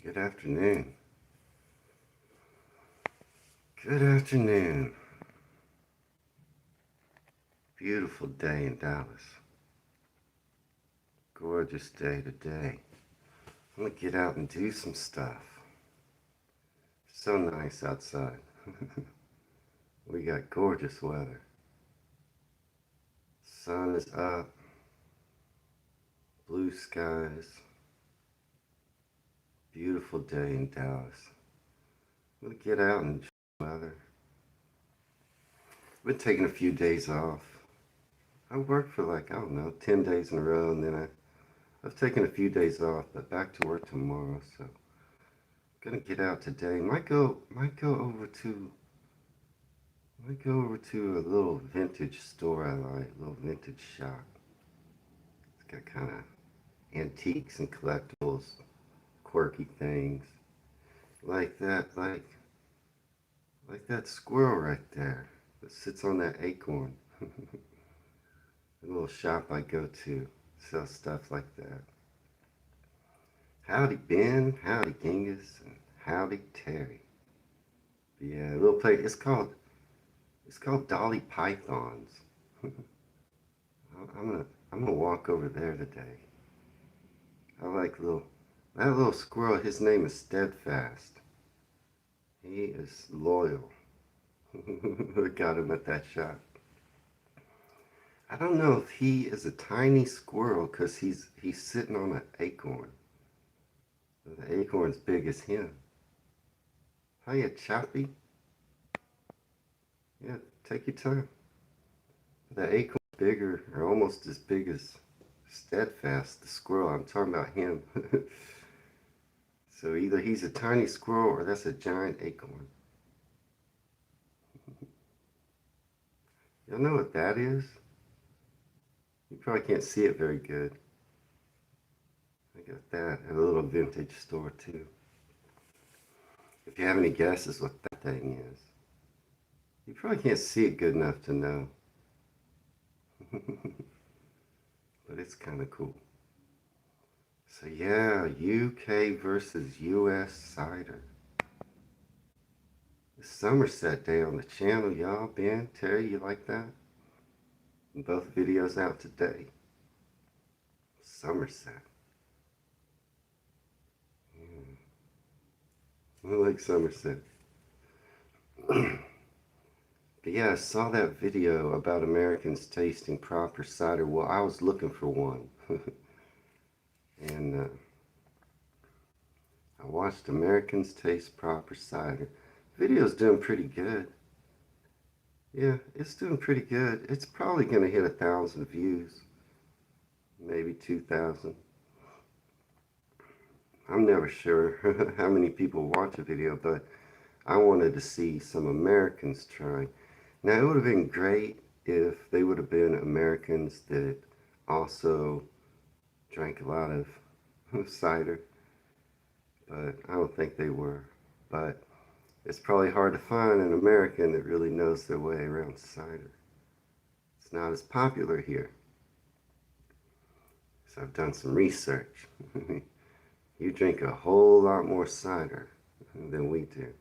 Good afternoon. Good afternoon. Beautiful day in Dallas. Gorgeous day today. I'm gonna get out and do some stuff. So nice outside. We got gorgeous weather. Sun is up. Blue skies. Beautiful day in Dallas. I'm gonna get out and enjoy the weather. I've been taking a few days off. I worked for like, I don't know, 10 days in a row, and then I've taken a few days off, but back to work tomorrow, so gonna get out today. Might go over to a little vintage store I like, a little vintage shop. It's got kind of antiques and collectibles, quirky things like that, like that squirrel right there that sits on that acorn. A little shop I go to sells stuff like that. Howdy Ben, howdy Genghis, and howdy Terry. Yeah, a little place. It's called Dolly Pythons. I'm gonna walk over there today. I like that little squirrel. His name is Steadfast. He is loyal. I got him at that shop. I don't know if he is a tiny squirrel because he's sitting on an acorn. The acorn's big as him. Hiya, Choppy. Yeah, take your time. The acorn's bigger, or almost as big as Steadfast, the squirrel. I'm talking about him. So either he's a tiny squirrel or that's a giant acorn. Y'all know what that is? You probably can't see it very good. I got that at a little vintage store too. If you have any guesses what that thing is, you probably can't see it good enough to know. But it's kind of cool. So yeah, UK versus US cider. It's Somerset Day on the channel, y'all. Ben, Terry, you like that? Both videos out today. Somerset. I like Somerset. But yeah, I saw that video about Americans tasting proper cider. Well, I was looking for one. And I watched Americans Taste Proper Cider. Video's doing pretty good. Yeah, it's doing pretty good. It's probably going to hit 1,000 views. Maybe 2,000. I'm never sure how many people watch a video, but I wanted to see some Americans try. Now, it would have been great if they would have been Americans that also drank a lot of cider, but I don't think they were. But it's probably hard to find an American that really knows their way around cider. It's not as popular here. So I've done some research. You drink a whole lot more cider than we do.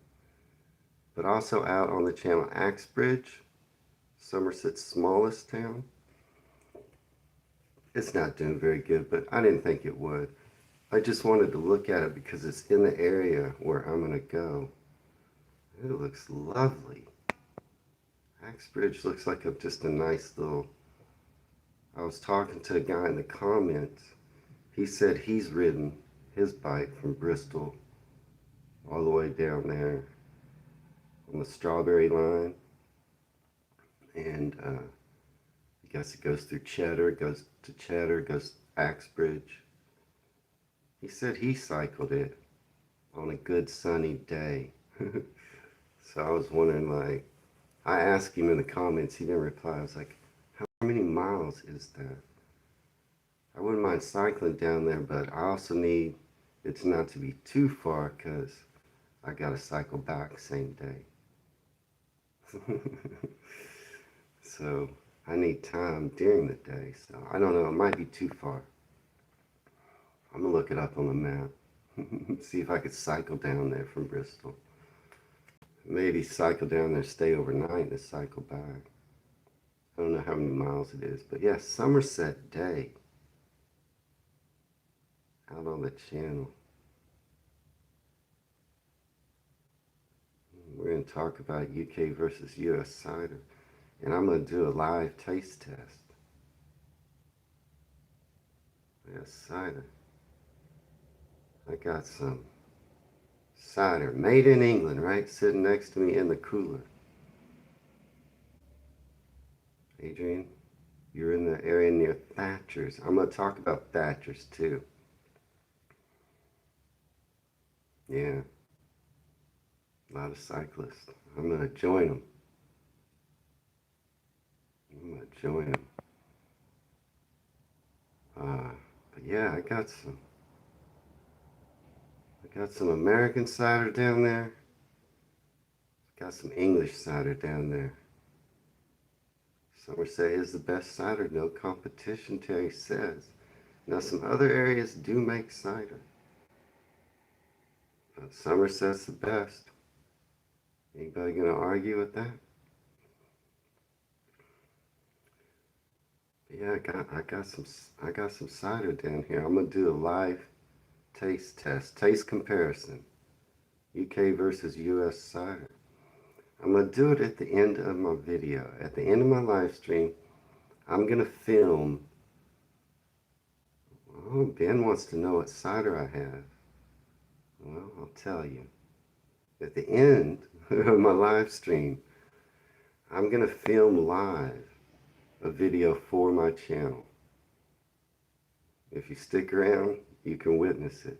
But also out on the channel Axbridge, Somerset's smallest town. It's not doing very good, but I didn't think it would. I just wanted to look at it because it's in the area where I'm going to go. It looks lovely. Axbridge looks like just a nice little... I was talking to a guy in the comments. He said he's ridden his bike from Bristol all the way down there on the Strawberry line. And I guess it goes through Cheddar, goes to Cheddar, goes Axbridge. He said he cycled it on a good sunny day. So I was wondering, like, I asked him in the comments, he didn't reply. I was like, how many miles is that? I wouldn't mind cycling down there, but I also need it not to be too far because I got to cycle back same day. So I need time during the day. So I don't know, it might be too far. I'm going to look it up on the map. See if I could cycle down there from Bristol. Maybe cycle down there, stay overnight, and cycle back. I don't know how many miles it is, but yeah, Somerset Day out on the channel. We're going to talk about UK versus US cider, and I'm going to do a live taste test. Yeah, cider. I got some cider made in England, right? Sitting next to me in the cooler. Adrian, you're in the area near Thatcher's. I'm going to talk about Thatcher's too. Yeah, a lot of cyclists. I'm going to join them. I'm going to join them. But yeah, I got some American cider down there. Got some English cider down there. Somerset is the best cider, no competition, Terry says. Now some other areas do make cider, but Somerset's the best. Anybody gonna argue with that? Yeah, I got some cider down here. I'm gonna do a live taste test, taste comparison, UK versus US cider. I'm gonna do it at the end of my video. At the end of my live stream, I'm gonna film. Oh, Ben wants to know what cider I have. Well, I'll tell you. At the end of my live stream, I'm going to film live a video for my channel. If you stick around, you can witness it.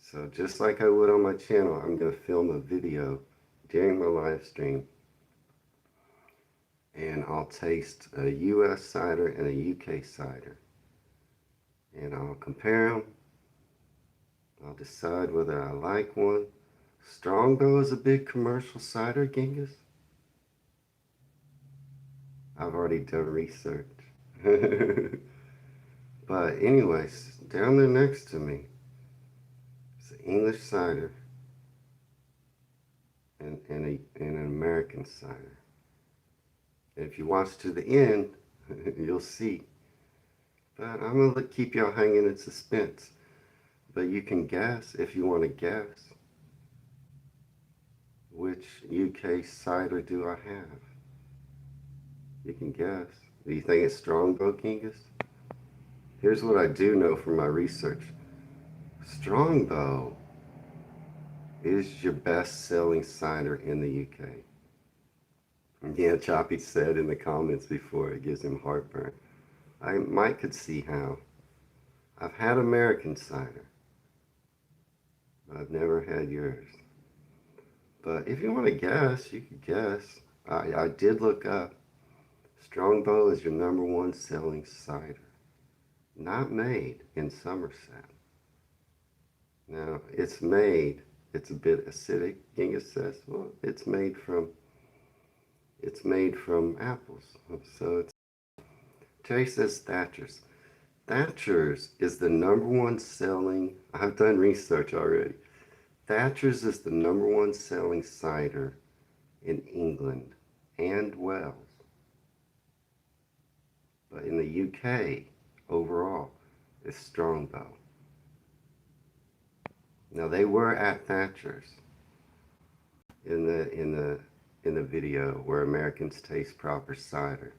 So just like I would on my channel, I'm going to film a video during my live stream, and I'll taste a US cider and a UK cider. And I'll compare them. I'll decide whether I like one. Strongbow is a big commercial cider, Genghis. I've already done research. But anyways, down there next to me, it's an English cider and an American cider. And if you watch to the end, you'll see. But I'm going to keep y'all hanging in suspense. But you can guess, if you want to guess, which UK cider do I have? You can guess. Do you think it's Strongbow, Genghis? Here's what I do know from my research. Strongbow is your best-selling cider in the UK. Yeah, Choppy said in the comments before it gives him heartburn. I might could see how. I've had American cider, but I've never had yours. But if you want to guess, you could guess. I did look up. Strongbow is your #1 selling cider. Not made in Somerset. Now, it's a bit acidic, Genghis says. Well, it's made from apples. So Terry says Thatcher's. Thatcher's is the #1 selling, I've done research already. Thatcher's is the #1 selling cider in England and Wales. But in the UK, overall, it's Strongbow. Now they were at Thatcher's in the video where Americans taste proper cider.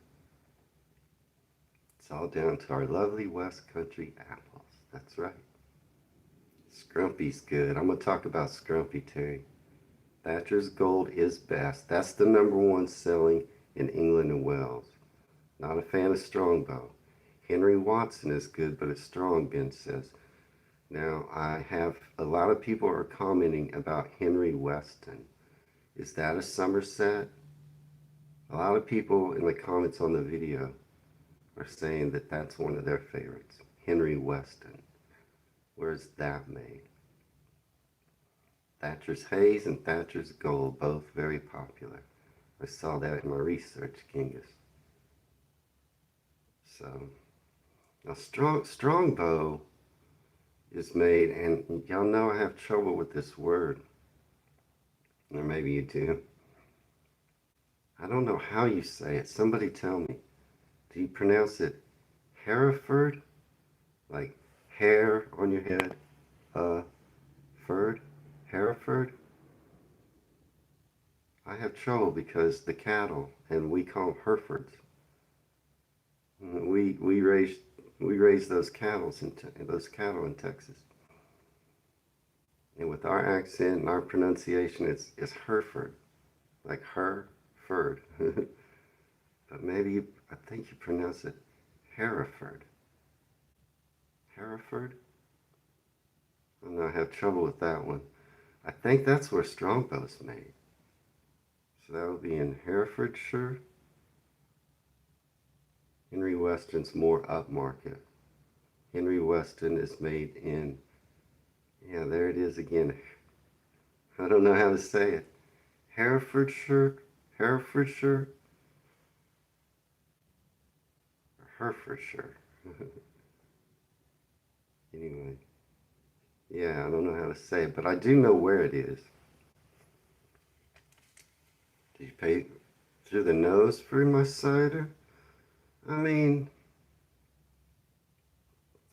It's all down to our lovely West Country apples. That's right. Scrumpy's good. I'm going to talk about Scrumpy, Terry. Thatcher's Gold is best. That's the #1 selling in England and Wales. Not a fan of Strongbow. Henry Watson is good, but it's strong, Ben says. Now, I have a lot of people are commenting about Henry Weston. Is that a Somerset? A lot of people in the comments on the video are saying that that's one of their favorites. Henry Weston. Where's that made? Thatcher's Haze and Thatcher's Gold, both very popular. I saw that in my research, Genghis. So, now Strongbow is made, and y'all know I have trouble with this word, or maybe you do. I don't know how you say it. Somebody tell me. Do you pronounce it Hereford? Like hair on your head? Ferd? Hereford? I have trouble because the cattle, and we call them Herefords. We raise those cattle in Texas, and with our accent and our pronunciation, it's Hereford, like Hereford. But I think you pronounce it Hereford. Hereford? I don't know, I have trouble with that one. I think that's where Strongbow's made. So that would be in Herefordshire. Henry Weston's more upmarket. Henry Weston is made in, yeah, there it is again. I don't know how to say it. Herefordshire, Herefordshire, or Herefordshire. Anyway, yeah, I don't know how to say it, but I do know where it is. Did you pay through the nose for my cider? I mean,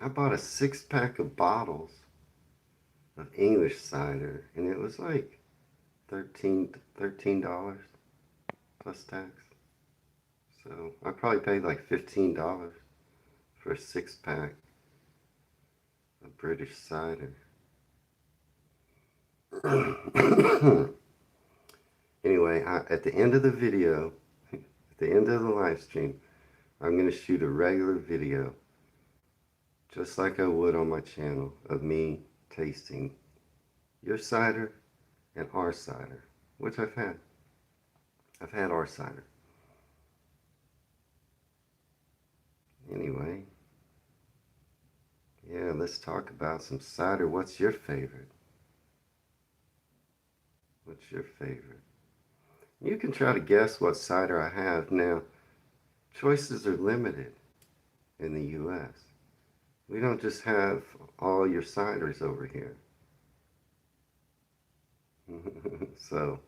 I bought a 6-pack of bottles of English cider, and it was like $13 plus tax. So I probably paid like $15 for a 6-pack of British cider. Anyway, at the end of the video, at the end of the live stream, I'm going to shoot a regular video, just like I would on my channel, of me tasting your cider and our cider, which I've had. I've had our cider. Anyway, yeah, let's talk about some cider. What's your favorite? What's your favorite? You can try to guess what cider I have. Now, choices are limited in the U.S. We don't just have all your ciders over here. So,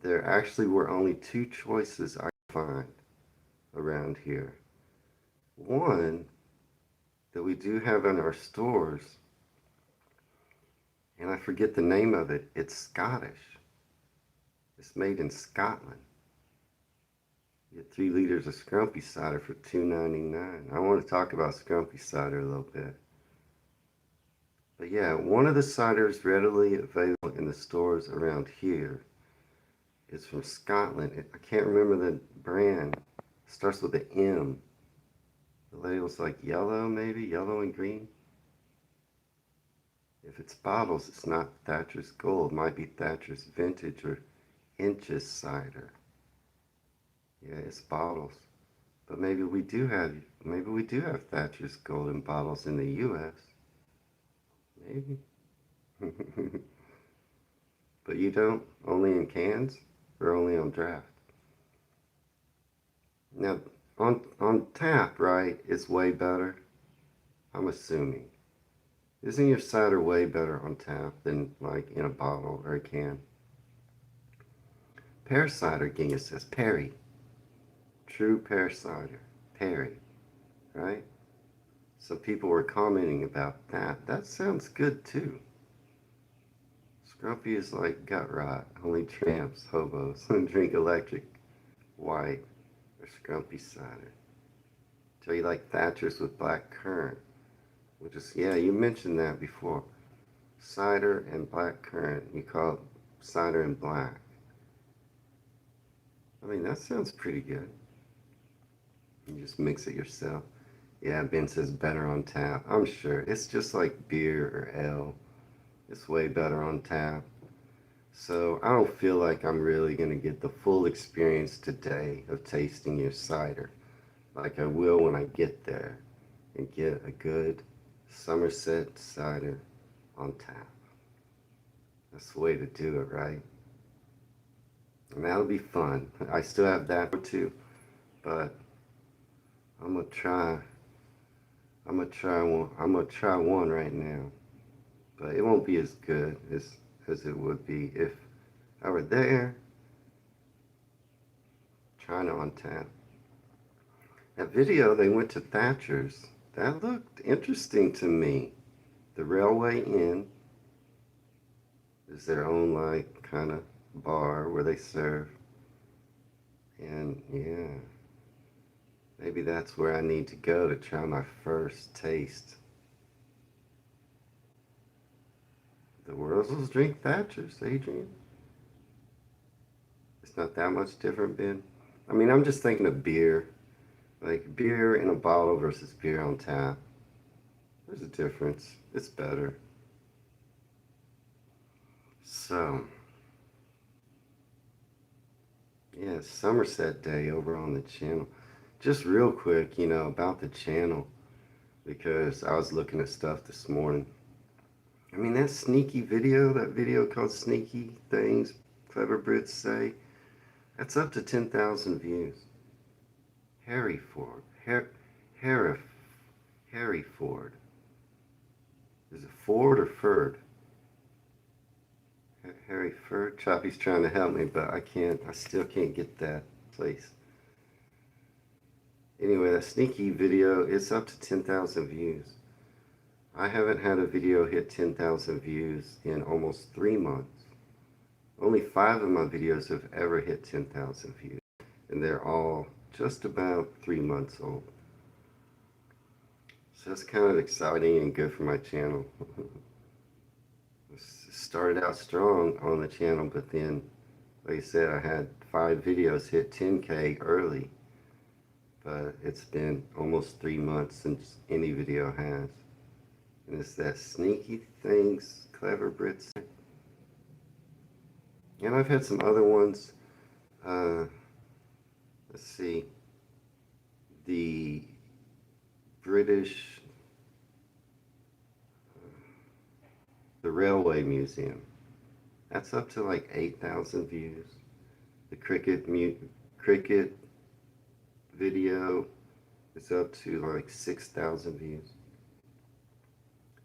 there actually were only 2 choices I could find around here. One that we do have in our stores, and I forget the name of it. It's Scottish. It's made in Scotland. You get 3 liters of Scrumpy cider for $2.99. I want to talk about Scrumpy cider a little bit. But yeah, one of the ciders readily available in the stores around here is from Scotland. I can't remember the brand. It starts with an M. The label's like yellow, maybe? Yellow and green? If it's bottles, it's not Thatcher's Gold. It might be Thatcher's Vintage or Inches cider. Yeah, it's bottles. But maybe we do have Thatcher's Golden bottles in the U.S. Maybe. But you don't? Only in cans? Or only on draft? Now, on tap, right, it's way better. I'm assuming. Isn't your cider way better on tap than like in a bottle or a can? Pear cider, Ginga says. Perry. True pear cider. Perry. Right? So people were commenting about that. That sounds good too. Scrumpy is like gut rot. Only tramps, hobos, drink electric, white, or Scrumpy cider. So you like Thatcher's with black currant. Which is, yeah, you mentioned that before. Cider and black currant. You call it cider and black. I mean, that sounds pretty good. You just mix it yourself. Yeah, Ben says better on tap. I'm sure. It's just like beer or ale. It's way better on tap. So I don't feel like I'm really going to get the full experience today of tasting your cider like I will when I get there and get a good Somerset cider on tap. That's the way to do it, right? And that'll be fun. I still have that too, but I'm gonna try I'm gonna try one. I'm gonna try one right now, but it won't be as good as it would be if I were there trying to untap. That video they went to Thatcher's. That looked interesting to me. The Railway Inn is their own like kind of bar where they serve, and yeah, maybe that's where I need to go to try my first taste. The Wurzels drink Thatcher's, Adrian. It's not that much different, Ben. I mean, I'm just thinking of beer. Like beer in a bottle versus beer on tap. There's a difference. It's better. So, yeah, Somerset Day over on the channel. Just real quick, about the channel, because I was looking at stuff this morning. I mean, that video called Sneaky Things Clever Brits Say, that's up to 10,000 views. Harry Ford. Harry Ford. Is it Ford or Ford? Harry Ford. Choppy's trying to help me, but I still can't get that place. Anyway, that sneaky video, it's up to 10,000 views. I haven't had a video hit 10,000 views in almost 3 months. Only 5 of my videos have ever hit 10,000 views, and they're all just about 3 months old. So that's kind of exciting and good for my channel. Started out strong on the channel, but then, like I said, I had 5 videos hit 10K early. But it's been almost 3 months since any video has. And it's that Sneaky Things Clever Brits. And I've had some other ones. Let's see. The British, the Railway Museum. That's up to like 8,000 views. The cricket video is up to like 6,000 views.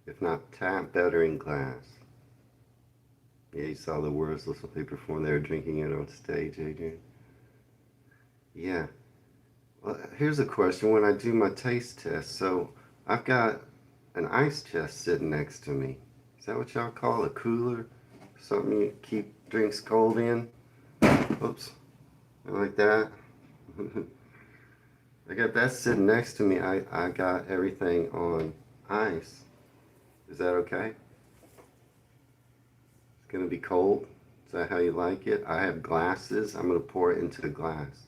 If not tap better in glass. Yeah, you saw the Wurzels when they performed. They were drinking it on stage, Adrian. Yeah. Well, here's a question. When I do my taste test, so I've got an ice chest sitting next to me. Is that what y'all call a cooler? Something you keep drinks cold in? Oops. Like that. I got that sitting next to me. I got everything on ice. Is that okay? It's going to be cold. Is that how you like it? I have glasses. I'm going to pour it into the glass.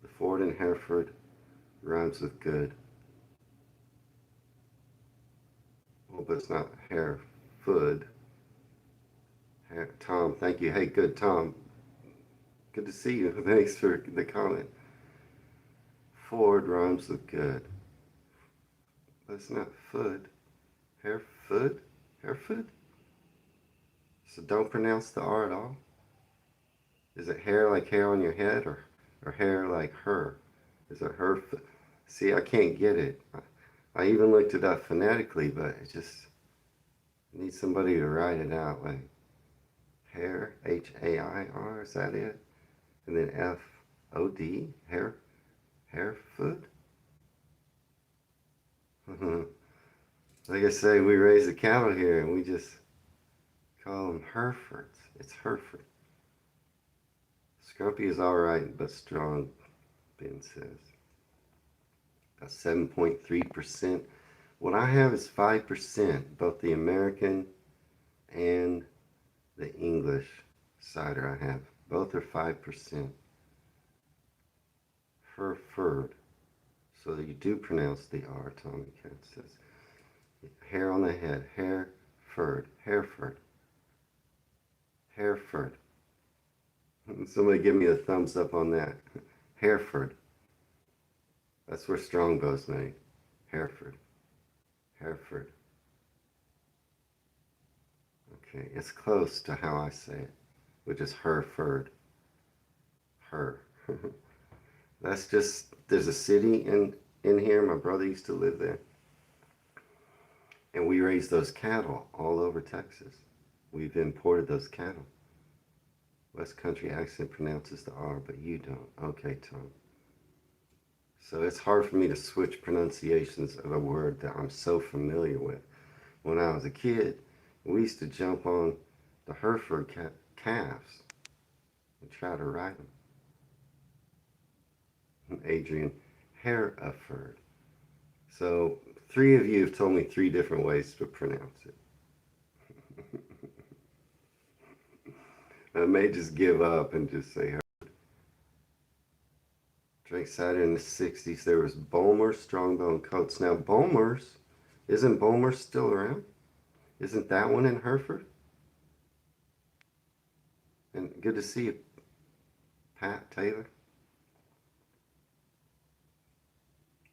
The Ford and Hereford rhymes with good. Well, but it's not Hereford. Tom, thank you. Hey, good, Tom. Good to see you. Thanks for the comment. Ford rhymes with good. But it's not food. Hereford? Hereford? So don't pronounce the R at all? Is it hair like hair on your head or hair like her? Is it her? See, I can't get it. I even looked it up phonetically, but it just needs somebody to write it out like hair, Hair, is that it? And then Fod, hair, Harefoot? Like I say, we raise the cattle here and we just call them Herefords. It's Hereford. Scrumpy is alright, but strong, Ben says. About 7.3%. What I have is 5%, both the American and the English cider I have. Both are 5%. Hereford. So you do pronounce the R, Tommy Cat says. Hair on the head. Hereford. Hereford. Hereford. Somebody give me a thumbs up on that. Hereford. That's where Strongbow's made. Hereford. Hereford. Okay, it's close to how I say it, which is Hereford. Her. That's just, there's a city in in here. My brother used to live there. And we raised those cattle all over Texas. We've imported those cattle. West Country accent pronounces the R, but you don't. Okay, Tom. So it's hard for me to switch pronunciations of a word that I'm so familiar with. When I was a kid, we used to jump on the Hereford calves and try to ride them. Adrian, Hereford. So 3 of you have told me 3 different ways to pronounce it. I may just give up and just say Hereford. Drake cider in the 60s. There was Bulmer Strongbone Coats. Now, isn't Bulmer still around? Isn't that one in Hereford? And good to see you, Pat Taylor.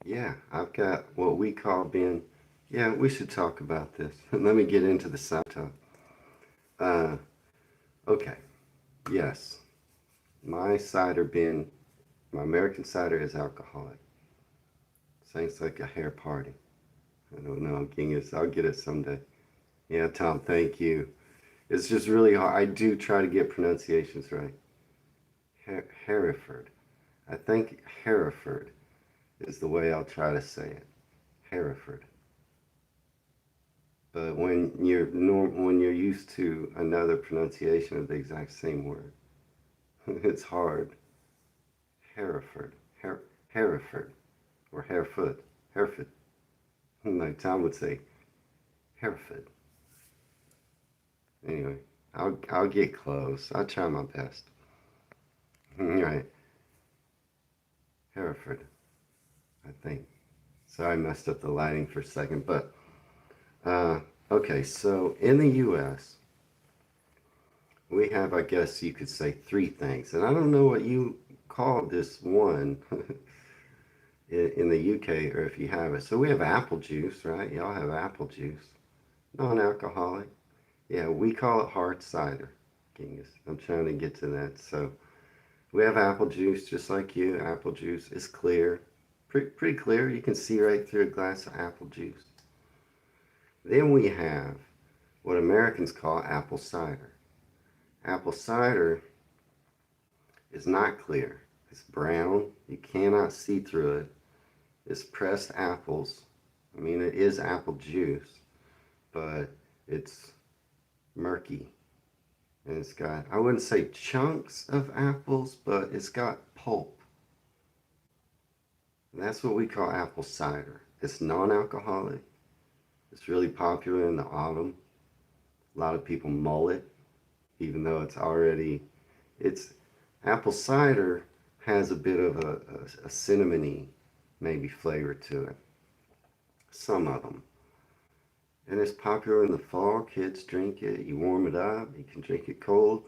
Yeah, I've got what we call being, yeah, we should talk about this. Let me get into the subtitle. Okay, yes, my cider bin, my American cider is alcoholic. Sounds like a hair party. I don't know, Genghis, I'll get it someday. Yeah, Tom, thank you. It's just really hard. I do try to get pronunciations right. Hereford. I think Hereford is the way I'll try to say it. Hereford. But when you're used to another pronunciation of the exact same word, it's hard. Hereford. Hereford. Or Harefoot. Hereford. Like Tom would say, Hereford. Anyway, I'll get close. I'll try my best. Right. Hereford, I think. Sorry, I messed up the lighting for a second, but okay. So in the U.S., we have, I guess you could say, 3 things, and I don't know what you call this one in the UK, or if you have it. So we have apple juice, right? Y'all have apple juice, non-alcoholic. Yeah, we call it hard cider. Genghis. I'm trying to get to that. So we have apple juice, just like you. Apple juice is clear, pretty clear. You can see right through a glass of apple juice. Then we have what Americans call apple cider. Apple cider is not clear. It's brown. You cannot see through it. It's pressed apples. I mean, it is apple juice, but it's murky. And it's got, I wouldn't say chunks of apples, but it's got pulp. And that's what we call apple cider. It's non-alcoholic. It's really popular in the autumn. A lot of people mull it, even though it's apple cider has a bit of a cinnamony maybe flavor to it. Some of them. And it's popular in the fall. Kids drink it. You warm it up. You can drink it cold.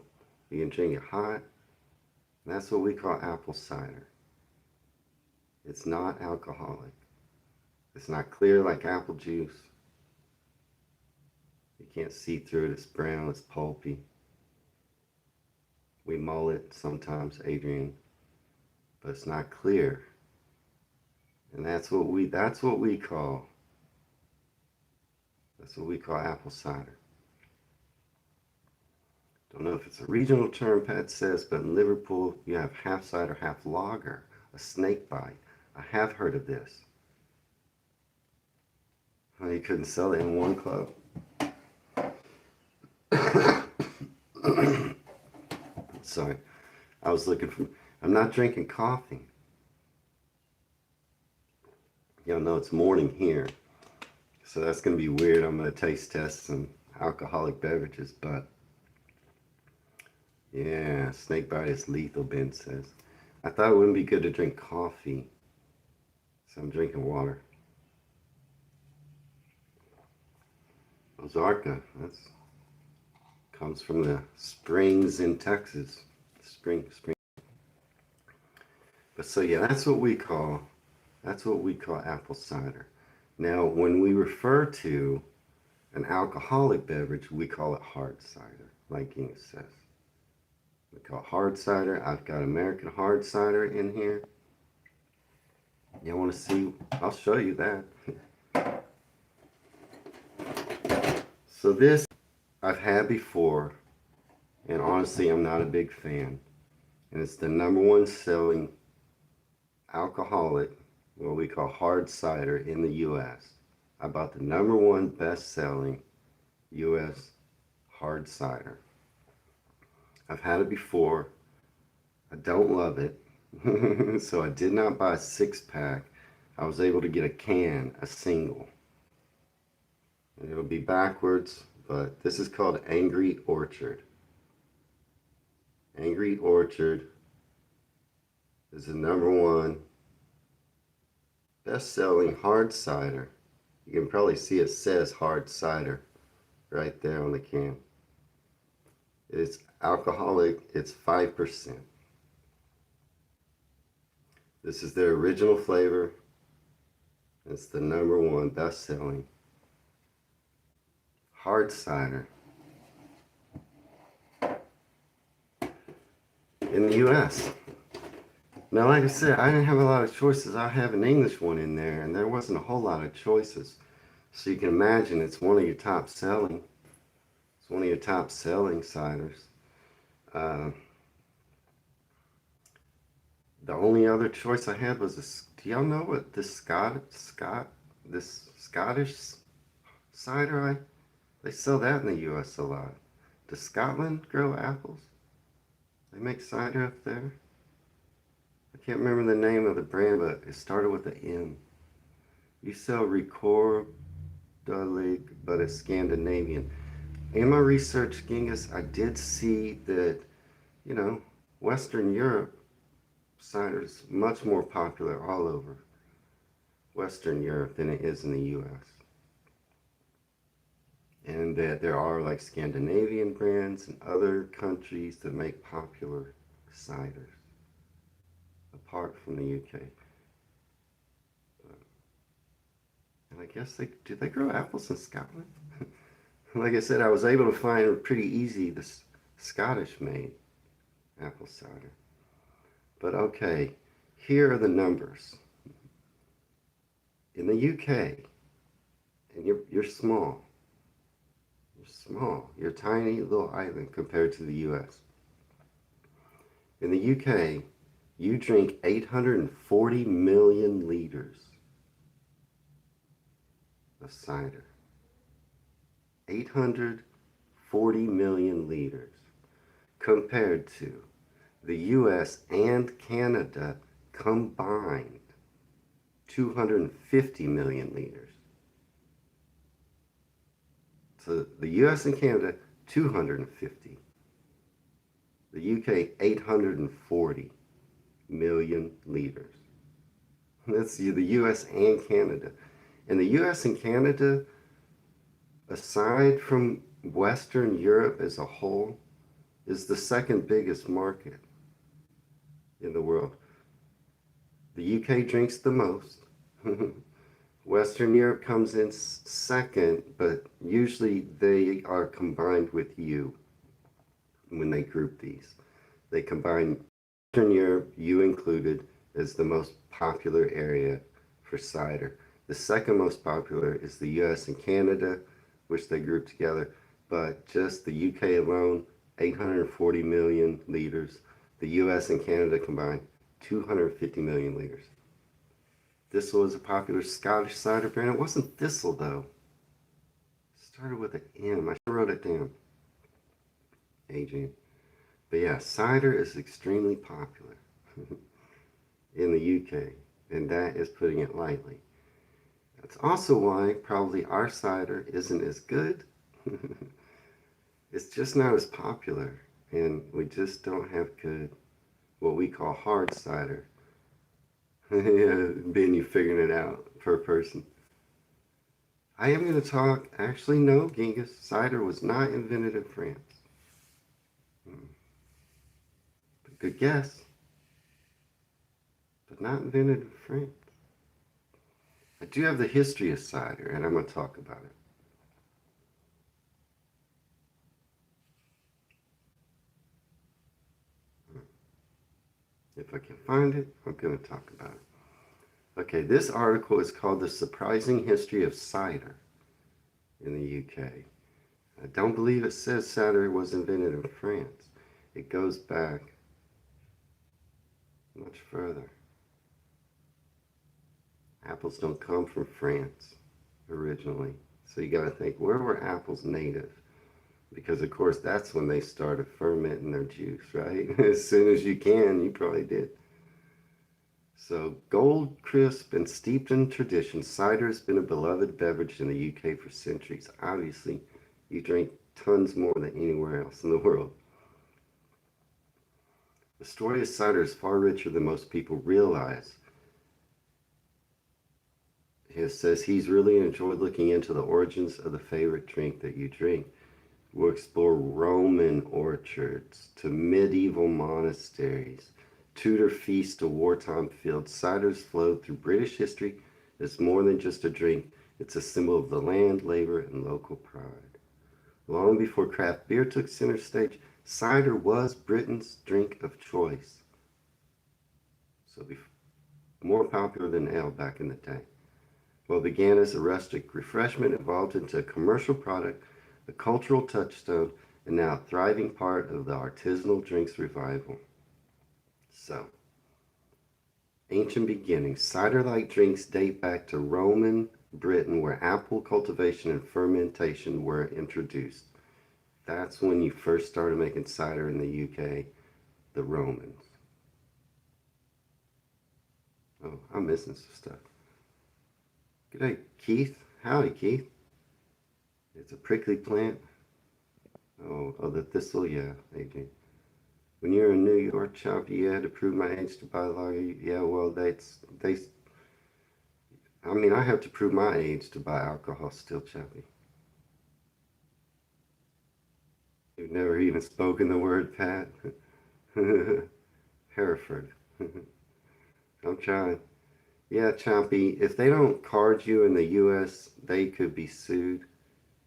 You can drink it hot. And that's what we call apple cider. It's not alcoholic. It's not clear like apple juice. You can't see through it. It's brown. It's pulpy. We mull it sometimes, Adrian, but it's not clear. And that's what we call apple cider. Don't know if it's a regional term, Pat says, but in Liverpool you have half cider, half lager, a snake bite. I have heard of this. Oh, you couldn't sell it in one club. Sorry, I was looking for. I'm not drinking coffee. Y'all know it's morning here, so that's gonna be weird. I'm gonna taste test some alcoholic beverages, but yeah, snake bite is lethal, Ben says. I thought it wouldn't be good to drink coffee, so I'm drinking water. Ozarka, that's comes from the springs in Texas. Spring. But so yeah, that's what we call apple cider. Now, when we refer to an alcoholic beverage, we call it hard cider, like Genghis says. We call it hard cider. I've got American hard cider in here. You want to see? I'll show you that. So this I've had before, and honestly, I'm not a big fan. And it's the #1 selling alcoholic, what we call hard cider in the U.S. I bought the #1 best-selling U.S. hard cider. I've had it before. I don't love it. So I did not buy a 6-pack. I was able to get a can, a single. And it'll be backwards, but this is called Angry Orchard. Angry Orchard is the #1 best-selling hard cider. You can probably see it says hard cider right there on the can. It's alcoholic, it's 5%. This is their original flavor. It's the #1 best-selling hard cider in the US. Now, like I said, I didn't have a lot of choices. I have an English one in there, and there wasn't a whole lot of choices. So you can imagine it's one of your top selling. It's one of your top selling ciders. The only other choice I had was this. Do y'all know what this Scottish cider? They sell that in the U.S. a lot. Does Scotland grow apples? They make cider up there. I can't remember the name of the brand, but it started with an M. You sell Record, but it's Scandinavian. In my research, Genghis, I did see that, you know, Western Europe cider is much more popular all over Western Europe than it is in the U.S. And that there are like Scandinavian brands and other countries that make popular ciders apart from the UK. And I guess do they grow apples in Scotland? Like I said, I was able to find pretty easy this Scottish made apple cider. But okay, here are the numbers. In the UK, and you're small. You're small. You're a tiny little island compared to the US. In the UK, you drink 840 million liters of cider. 840 million liters compared to the US and Canada combined 250 million liters. So the US and Canada 250. The UK 840 million liters. That's the US and Canada. And the US and Canada, aside from Western Europe as a whole, is the second biggest market in the world. The UK drinks the most. Western Europe comes in second, but usually they are combined with you when they group these. They combine Western Europe, you included, as the most popular area for cider. The second most popular is the US and Canada, which they group together, but just the UK alone, 840 million liters. The US and Canada combined, 250 million liters. Thistle is a popular Scottish cider brand. It wasn't Thistle, though. It started with an M. I wrote it down. Adrian. But yeah, cider is extremely popular in the UK, and that is putting it lightly. That's also why probably our cider isn't as good. It's just not as popular, and we just don't have good, what we call hard cider. Yeah, Ben, you figuring it out per person. I am going to talk, actually, no, Genghis, cider was not invented in France. Good guess, but not invented in France. I do have the history of cider, and I'm going to talk about it. If I can find it, I'm going to talk about it. Okay, this article is called The Surprising History of Cider in the UK. I don't believe it says cider was invented in France. It goes back much further. Apples don't come from France originally. So you got to think, where were apples native? Because, of course, that's when they started fermenting their juice, right? As soon as you can, you probably did. So, gold, crisp, and steeped in tradition, cider has been a beloved beverage in the UK for centuries. Obviously, you drink tons more than anywhere else in the world. The story of cider is far richer than most people realize. It says he's really enjoyed looking into the origins of the favorite drink that you drink. We'll explore Roman orchards to medieval monasteries, Tudor feasts to wartime fields. Ciders flowed through British history. It's more than just a drink. It's a symbol of the land, labor, and local pride. Long before craft beer took center stage, cider was Britain's drink of choice. So more popular than ale back in the day. Well, it began as a rustic refreshment, evolved into a commercial product, a cultural touchstone, and now a thriving part of the artisanal drinks revival. So, ancient beginnings. Cider-like drinks date back to Roman Britain, where apple cultivation and fermentation were introduced. That's when you first started making cider in the UK, the Romans. Oh, I'm missing some stuff. Good day, Keith. Howdy, Keith. It's a prickly plant. Oh, the thistle, yeah, AJ. When you're in New York, Choppy, you had to prove my age to buy lager. Yeah, well, I mean, I have to prove my age to buy alcohol still, Choppy. You've never even spoken the word, Pat. Hereford. I'm trying. Yeah, Chompy, if they don't card you in the U.S., they could be sued.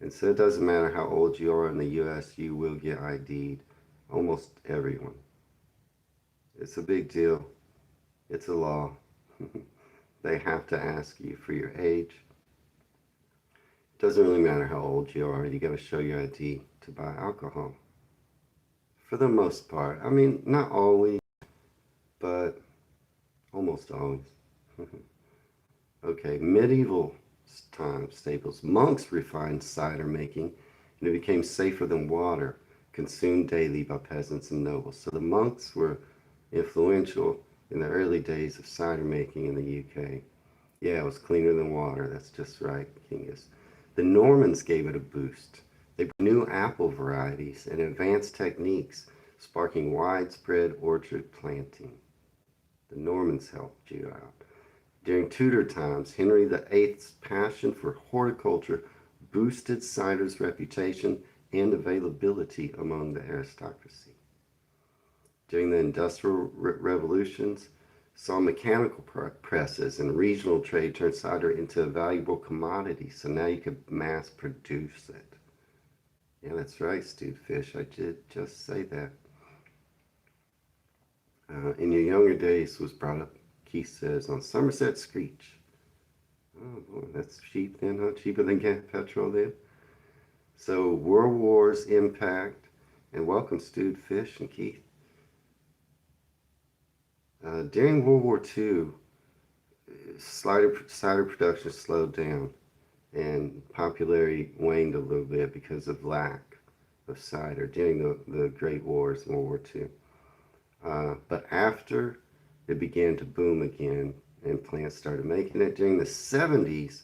And so it doesn't matter how old you are in the U.S., you will get ID'd. Almost everyone. It's a big deal. It's a law. They have to ask you for your age. It doesn't really matter how old you are. You got to show your ID to buy alcohol. For the most part. I mean, not always, but almost always. Okay, medieval time staples. Monks refined cider making, and it became safer than water, consumed daily by peasants and nobles. So the monks were influential in the early days of cider making in the UK. Yeah, it was cleaner than water. That's just right, Kingus. The Normans gave it a boost. They brought new apple varieties and advanced techniques, sparking widespread orchard planting. The Normans helped you out. During Tudor times, Henry VIII's passion for horticulture boosted cider's reputation and availability among the aristocracy. During the Industrial Revolutions, saw mechanical presses and regional trade turn cider into a valuable commodity, so now you could mass produce it. Yeah, that's right, Stewed Fish. I did just say that. In your younger days was brought up, Keith says, on Somerset Screech. Oh, boy, that's cheap then, huh? Cheaper than gas petrol then? So, World War's impact, and welcome, Stewed Fish and Keith. During World War II, cider production slowed down and popularity waned a little bit because of lack of cider during the Great Wars in World War II. But after it began to boom again and plants started making it, during the 70s,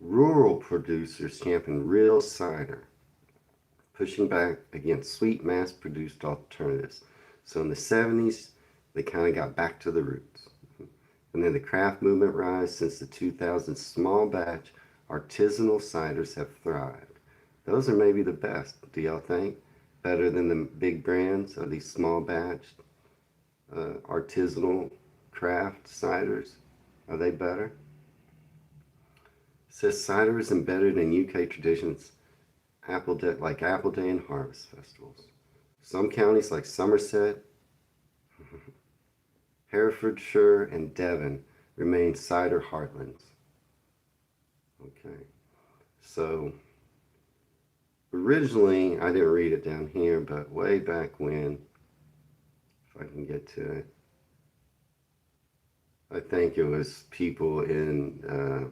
rural producers championed real cider, pushing back against sweet mass-produced alternatives. So in the 70s, they kind of got back to the roots. And then the craft movement rise. Since the 2000s, small batch artisanal ciders have thrived. Those are maybe the best, do y'all think? Better than the big brands of these small batch artisanal craft ciders? Are they better? It says cider is embedded in UK traditions like Apple Day and harvest festivals. Some counties like Somerset, Herefordshire, and Devon remain cider heartlands. Okay, so originally, I didn't read it down here, but way back when, if I can get to it, I think it was people in,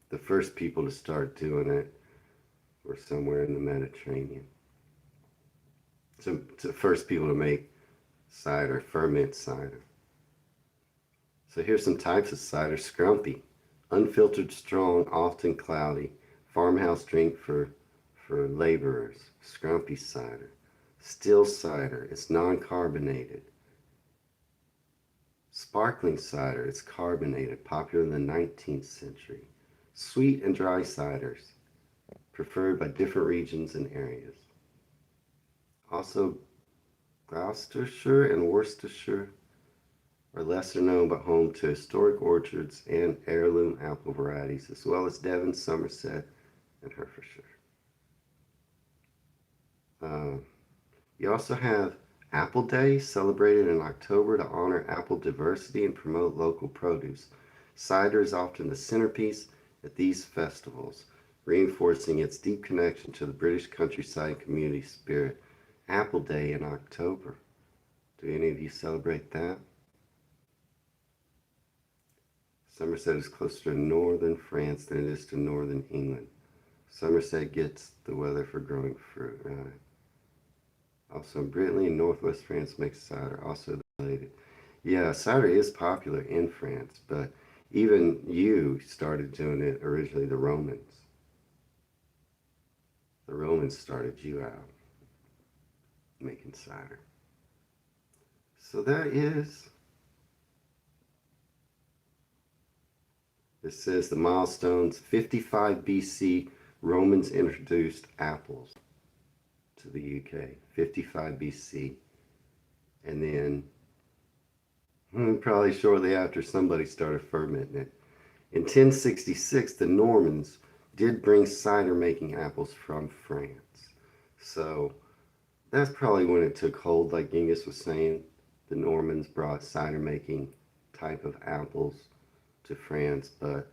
the first people to start doing it were somewhere in the Mediterranean. So, the first people to make cider, ferment cider. So here's some types of cider. Scrumpy, unfiltered, strong, often cloudy, farmhouse drink for laborers. Scrumpy cider. Still cider, it's non-carbonated. Sparkling cider, it's carbonated, popular in the 19th century. Sweet and dry ciders, preferred by different regions and areas. Also, Gloucestershire and Worcestershire are lesser known but home to historic orchards and heirloom apple varieties, as well as Devon, Somerset, and Herefordshire. You also have Apple Day, celebrated in October to honor apple diversity and promote local produce. Cider is often the centerpiece at these festivals, reinforcing its deep connection to the British countryside and community spirit. Apple Day in October. Do any of you celebrate that? Somerset is closer to northern France than it is to northern England. Somerset gets the weather for growing fruit, right? Also, Brittany in northwest France makes cider, also related. Yeah, cider is popular in France, but even you started doing it originally, the Romans. The Romans started you out making cider. So that is, it says the milestones, 55 BC, Romans introduced apples to the UK, 55 BC. And then probably shortly after, somebody started fermenting it. In 1066, the Normans did bring cider making apples from France. So that's probably when it took hold, like Genghis was saying. The Normans brought cider making type of apples to France, but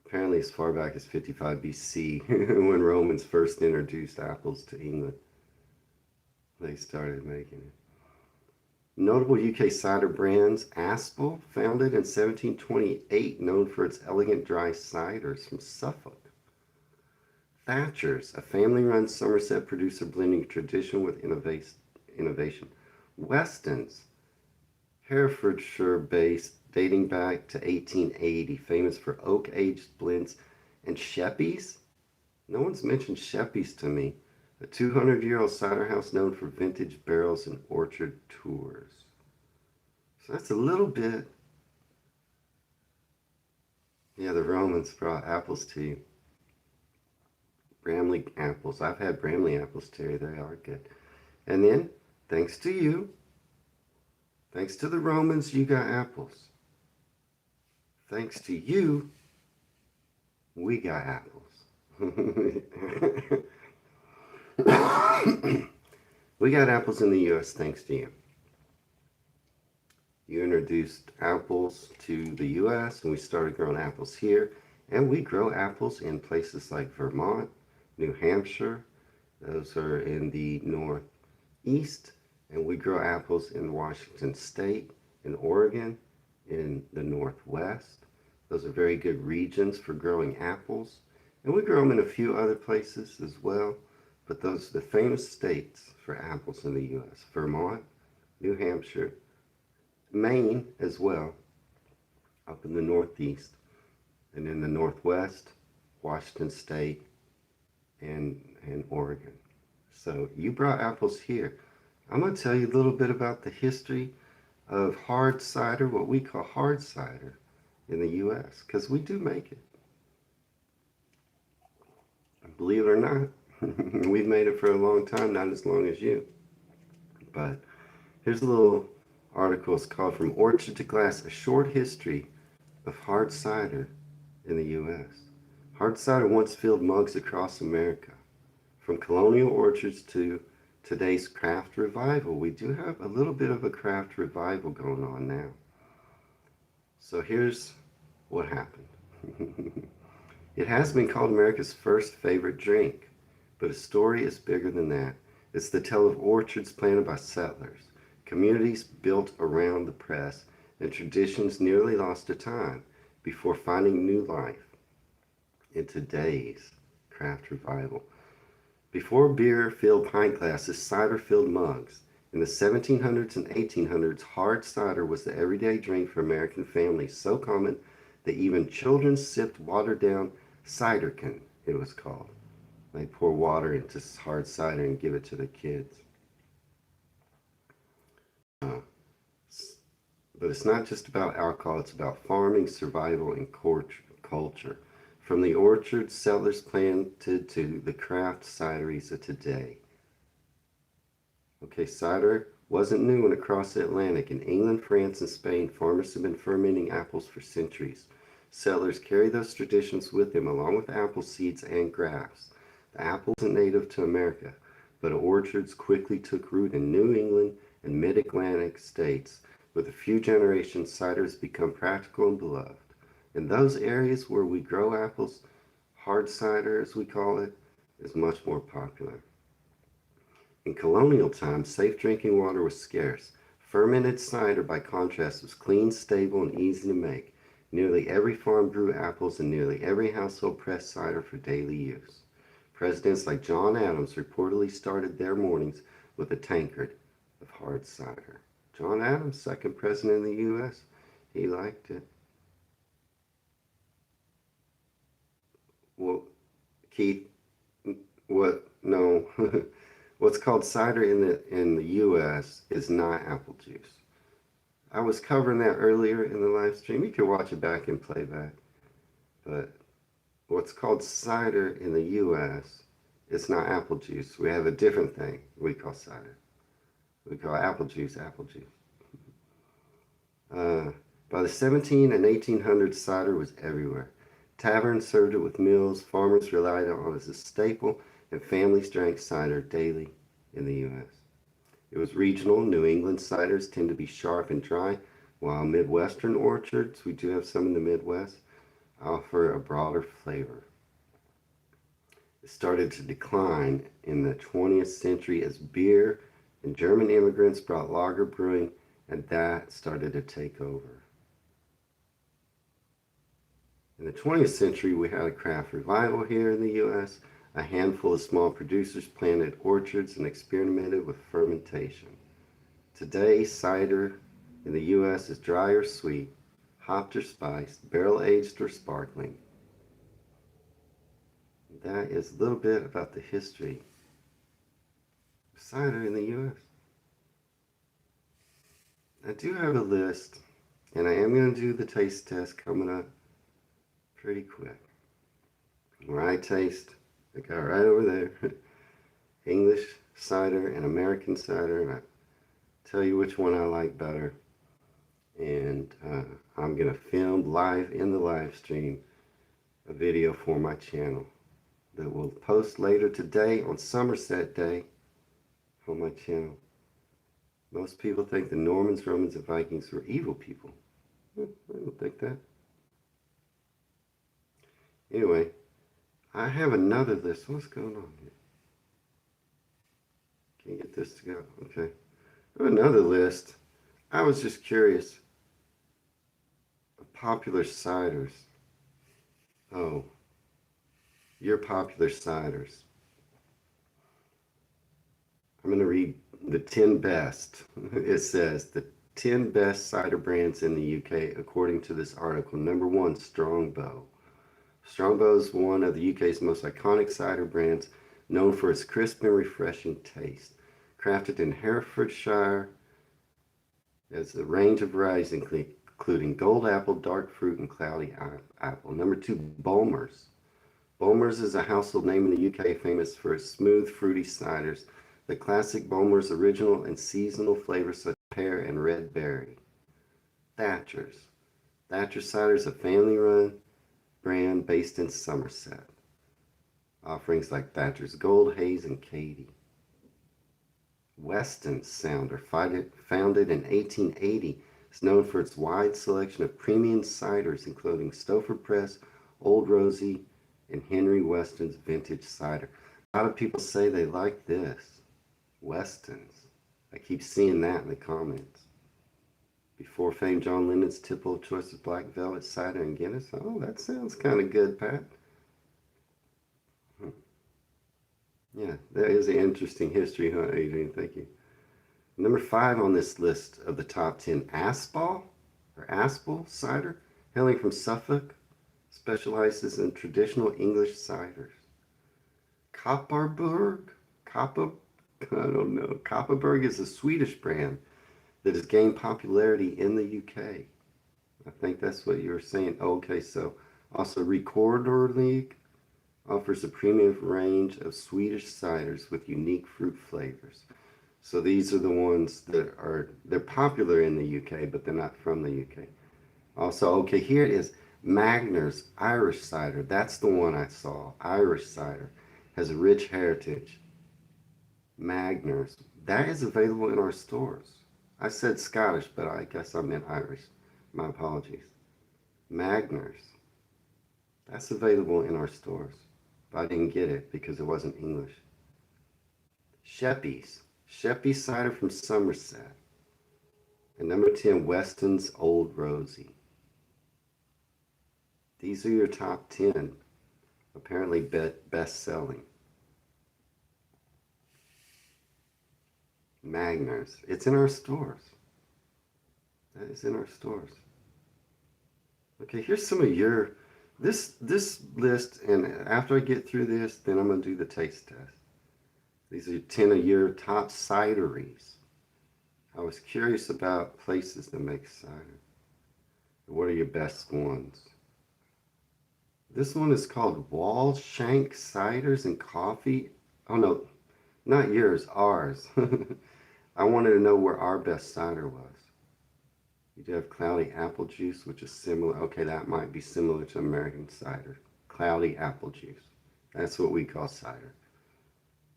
apparently as far back as 55 BC, when Romans first introduced apples to England, they started making it. Notable UK cider brands: Aspel, founded in 1728, known for its elegant dry ciders from Suffolk. Thatcher's, a family-run Somerset producer blending tradition with innovation. Weston's, Herefordshire-based, dating back to 1880, famous for oak-aged blends. And Sheppy's? No one's mentioned Sheppy's to me. A 200-year-old cider house known for vintage barrels and orchard tours. So that's a little bit. Yeah, the Romans brought apples to you. Bramley apples. I've had Bramley apples, Terry. They are good. And then, thanks to you, thanks to the Romans, you got apples. Thanks to you, we got apples. We got apples in the U.S. thanks to you. You introduced apples to the U.S. and we started growing apples here. And we grow apples in places like Vermont, New Hampshire. Those are in the northeast. And we grow apples in Washington State, in Oregon, in the northwest. Those are very good regions for growing apples. And we grow them in a few other places as well. But those are the famous states for apples in the U.S. Vermont, New Hampshire, Maine as well, up in the northeast. And in the northwest, Washington State and Oregon. So you brought apples here. I'm going to tell you a little bit about the history of hard cider, what we call hard cider in the U.S., because we do make it. Believe it or not, we've made it for a long time, not as long as you. But here's a little article. It's called From Orchard to Glass, A Short History of Hard Cider in the U.S. Hard cider once filled mugs across America. From colonial orchards to today's craft revival. We do have a little bit of a craft revival going on now. So here's what happened. It has been called America's first favorite drink, but its story is bigger than that. It's the tale of orchards planted by settlers, communities built around the press, and traditions nearly lost to time before finding new life in today's craft revival. Before beer filled pint glasses, cider filled mugs. In the 1700s and 1800s, hard cider was the everyday drink for American families, so common that even children sipped watered down ciderkin, it was called. They pour water into hard cider and give it to their kids. Uh, but it's not just about alcohol, it's about farming, survival, and culture. From the orchards settlers planted to the craft cideries of today. Okay, cider wasn't new when it crossed the Atlantic. In England, France, and Spain, farmers have been fermenting apples for centuries. Settlers carried those traditions with them, along with apple seeds and grafts. The apple isn't native to America, but orchards quickly took root in New England and mid-Atlantic states. With a few generations, cider has become practical and beloved. In those areas where we grow apples, hard cider, as we call it, is much more popular. In colonial times, safe drinking water was scarce. Fermented cider, by contrast, was clean, stable, and easy to make. Nearly every farm grew apples, and nearly every household pressed cider for daily use. Presidents like John Adams reportedly started their mornings with a tankard of hard cider. John Adams, second president of the U.S., he liked it. Well, Keith, what? No. What's called cider in the U.S. is not apple juice. I was covering that earlier in the live stream. You can watch it back in playback. But what's called cider in the U.S. is not apple juice. We have a different thing we call cider. We call apple juice apple juice. Uh, by the 17 and 1800s, cider was everywhere. Taverns served it with meals. Farmers relied on it as a staple, and families drank cider daily in the U.S. It was regional. New England ciders tend to be sharp and dry, while Midwestern orchards, we do have some in the Midwest, offer a broader flavor. It started to decline in the 20th century as beer and German immigrants brought lager brewing, and that started to take over. In the 20th century, we had a craft revival here in the U.S. A handful of small producers planted orchards and experimented with fermentation. Today, cider in the U.S. is dry or sweet, hopped or spiced, barrel-aged or sparkling. That is a little bit about the history of cider in the U.S. I do have a list, and I am going to do the taste test coming up pretty quick. Where I taste, I got right over there, English cider and American cider, and I tell you which one I like better. And I'm going to film live in the live stream a video for my channel that will post later today on Somerset Day on my channel. Most people think the Normans, Romans, and Vikings were evil people. I don't think that. Anyway, I have another list. What's going on here? Can't get this to go. Okay. I have another list. I was just curious of popular ciders. Oh, your popular ciders. I'm going to read the 10 best. It says the 10 best cider brands in the UK according to this article. Number 1, Strongbow. Strongbow is one of the UK's most iconic cider brands, known for its crisp and refreshing taste. Crafted in Herefordshire, there's a range of varieties including gold apple, dark fruit, and cloudy apple. Number 2, Bulmers. Bulmers is a household name in the UK, famous for its smooth, fruity ciders. The classic Bulmers original and seasonal flavors such as pear and red berry. Thatcher's. Thatcher's cider is a family-run brand based in Somerset. Offerings like Thatcher's Gold, Haze, and Katie. Weston Sounder, founded in 1880, It's known for its wide selection of premium ciders, including Stouffer Press, Old Rosie, and Henry Weston's Vintage Cider. A lot of people say they like this. Weston's. I keep seeing that in the comments. Before fame, John Lennon's typical choice of black velvet cider and Guinness. Oh, that sounds kind of good, Pat. Yeah, that is an interesting history, huh, Adrian? Thank you. Number 5 on this list of the top 10, Aspel cider, hailing from Suffolk, specializes in traditional English ciders. Kopparberg, I don't know. Kopparberg is a Swedish brand that has gained popularity in the UK. I think that's what you were saying. Okay, so also Recorder League offers a premium range of Swedish ciders with unique fruit flavors. So these are the ones that they're popular in the UK, but they're not from the UK. Also, okay, here it is. Magner's Irish cider. That's the one I saw. Irish cider has a rich heritage. Magner's. That is available in our stores. I said Scottish, but I guess I meant Irish. My apologies. Magner's. That's available in our stores. But I didn't get it because it wasn't English. Sheppy's cider from Somerset. And number 10, Weston's Old Rosie. These are your top 10, apparently best-selling. Magner's. It's in our stores. That is in our stores. Okay, here's some of your, this list, and after I get through this, then I'm going to do the taste test. These are 10 of your top cideries. I was curious about places that make cider. What are your best ones? This one is called Wallshank Ciders and Coffee. Oh no, not yours, ours. I wanted to know where our best cider was. You do have Cloudy Apple Juice, which is similar. Okay, that might be similar to American cider. Cloudy Apple Juice. That's what we call cider.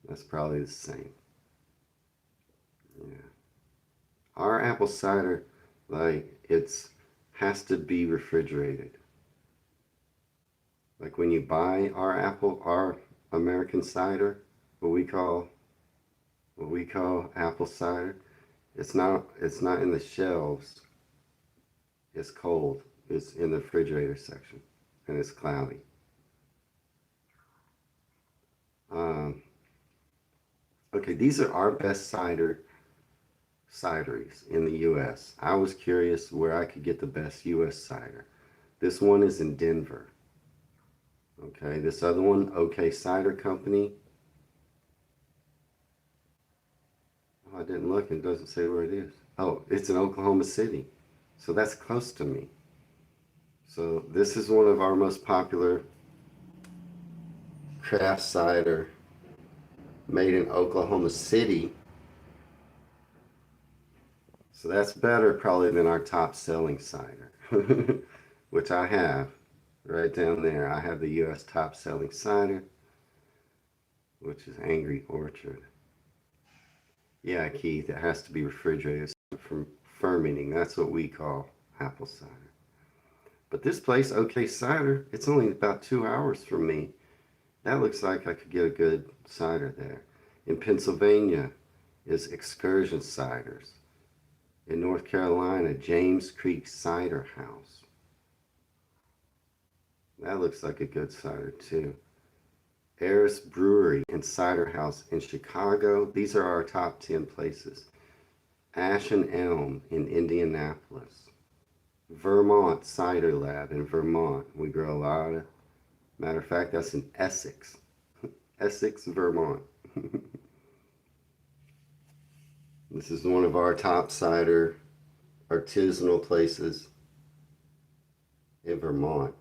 That's probably the same. Yeah. Our apple cider, like, has to be refrigerated. Like when you buy our American cider, what we call apple cider, it's not in the shelves. It's cold. It's in the refrigerator section, and it's cloudy. Okay, these are our best cideries in the U.S. I was curious where I could get the best U.S. cider. This one is in Denver. Okay, this other one, OK Cider Company. Oh, I didn't look. It doesn't say where it is. Oh, it's in Oklahoma City. So that's close to me. So this is one of our most popular craft cider made in Oklahoma City. So that's better probably than our top selling cider, which I have right down there. I have the U.S. top selling cider, which is Angry Orchard. Yeah, Keith, it has to be refrigerated from fermenting. That's what we call apple cider. But this place, OK Cider, it's only about 2 hours from me. That looks like I could get a good cider there. In Pennsylvania is Excursion Ciders. In North Carolina, James Creek Cider House. That looks like a good cider too. Eris Brewery and Cider House in Chicago. These are our top 10 places. Ash and Elm in Indianapolis. Vermont Cider Lab in Vermont. We grow a lot of, matter of fact, that's in Essex. Essex, Vermont. This is one of our top cider artisanal places in Vermont.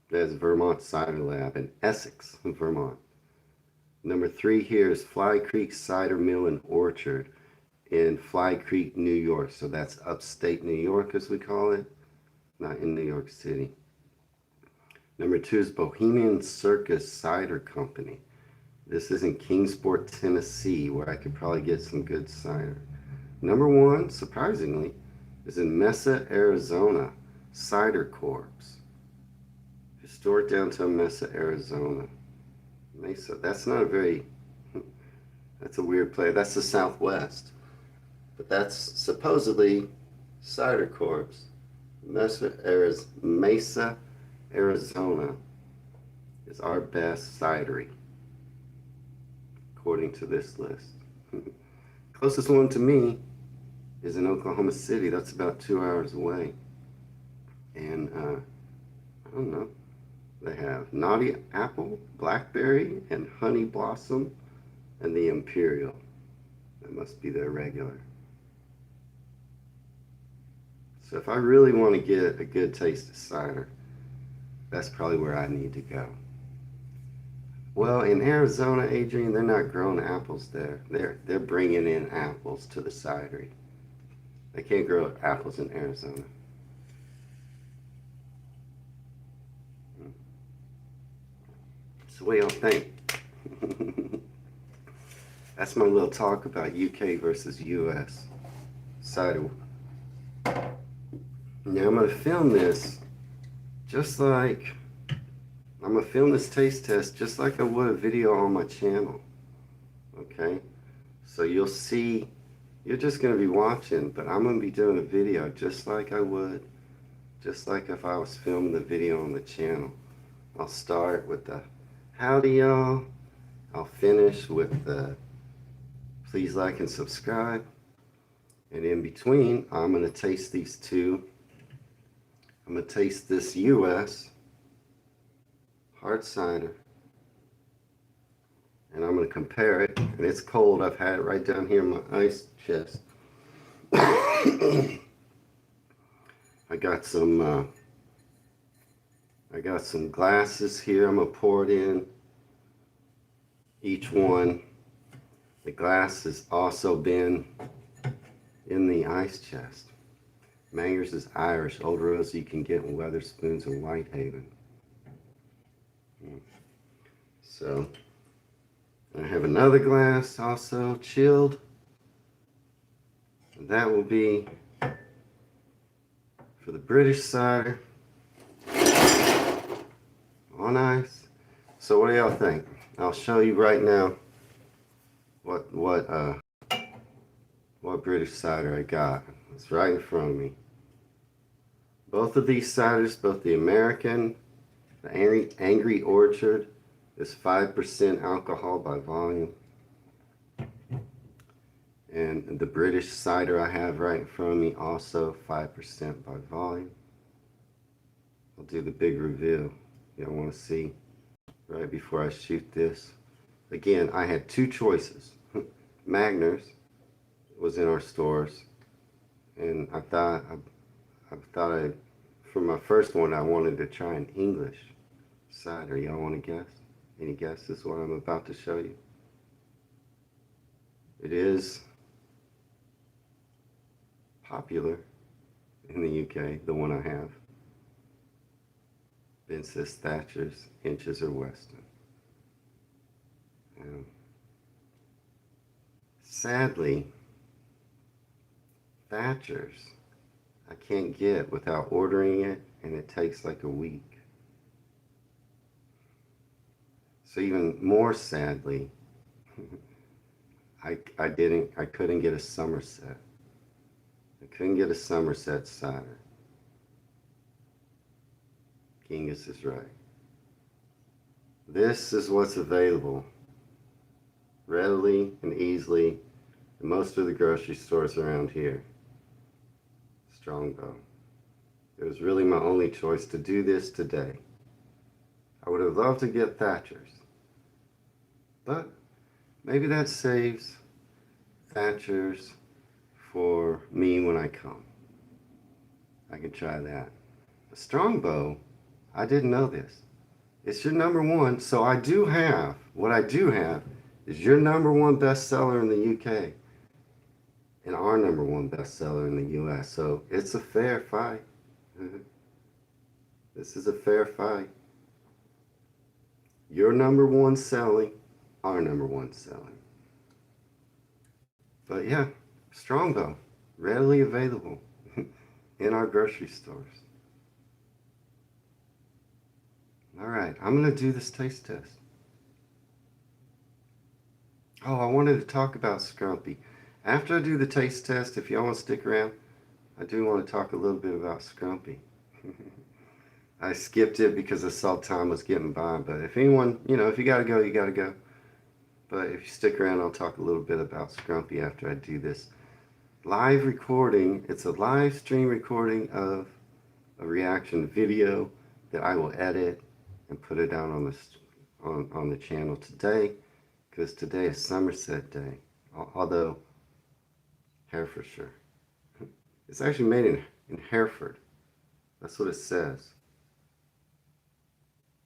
There's Vermont Cider Lab in Essex, Vermont. Number 3 here is Fly Creek Cider Mill and Orchard in Fly Creek, New York. So that's upstate New York, as we call it, not in New York City. Number 2 is Bohemian Circus Cider Company. This is in Kingsport, Tennessee, where I could probably get some good cider. Number one, surprisingly, is in Mesa, Arizona, Cider Corps. Historic downtown Mesa, Arizona. Mesa, that's not a very, that's a weird place. That's the Southwest. But that's supposedly Cider Corps. Mesa, Arizona is our best cidery, according to this list. Closest one to me is in Oklahoma City. That's about 2 hours away. And I don't know. They have Naughty Apple, Blackberry, and Honey Blossom, and the Imperial. That must be their regular. So if I really want to get a good taste of cider, that's probably where I need to go. Well, in Arizona, Adrian, they're not growing apples there. They're bringing in apples to the cidery. They can't grow apples in Arizona. So what do y'all think? That's my little talk about UK versus US cider. Now I'm going to film this just like, I'm going to film this taste test just like I would a video on my channel. Okay? So you'll see, you're just going to be watching, but I'm going to be doing a video just like I would, just like if I was filming the video on the channel. I'll start with the howdy y'all. I'll finish with the please like and subscribe. And in between, I'm going to taste these two. I'm going to taste this US hard cider. And I'm going to compare it. And it's cold. I've had it right down here in my ice chest. I got some glasses here. I'm going to pour it in. Each one. The glass has also been in the ice chest. Mangers is Irish, Old Rose you can get in Weatherspoons and Whitehaven. So, I have another glass also chilled. And that will be for the British cider on ice. So what do y'all think? I'll show you right now what British cider I got. It's right in front of me. Both of these ciders, both the American, the Angry Orchard, is 5% alcohol by volume. And the British cider I have right in front of me, also 5% by volume. I'll do the big reveal. Y'all want to see right before I shoot this. Again, I had two choices. Magners was in our stores, and I thought for my first one I wanted to try an English cider. Y'all want to guess? Any guesses what I'm about to show you? It is popular in the UK, the one I have. Vince's, Thatcher's, Inches, or Weston. Sadly, Thatcher's I can't get without ordering it, and it takes like a week. So even more sadly, I couldn't get a Somerset. I couldn't get a Somerset cider. Genghis is right. This is what's available readily and easily in most of the grocery stores around here. Strongbow. It was really my only choice to do this today. I would have loved to get Thatcher's, but maybe that saves Thatcher's for me when I come. I can try that. A Strongbow, I didn't know this. It's your number one, so I do have, what I do have is your number one bestseller in the UK and our number one bestseller in the US. So it's a fair fight. This is a fair fight. Your number one selling, our number one selling. But yeah, Strongbow, readily available in our grocery stores. All right, I'm going to do this taste test. Oh, I wanted to talk about Scrumpy. After I do the taste test, if y'all want to stick around, I do want to talk a little bit about Scrumpy. I skipped it because I saw time was getting by, but if anyone, if you got to go, you got to go. But if you stick around, I'll talk a little bit about Scrumpy after I do this live recording. It's a live stream recording of a reaction video that I will edit and put it out on the channel today, because today is Somerset Day, although Herefordshire. It's actually made in Hereford. That's what it says.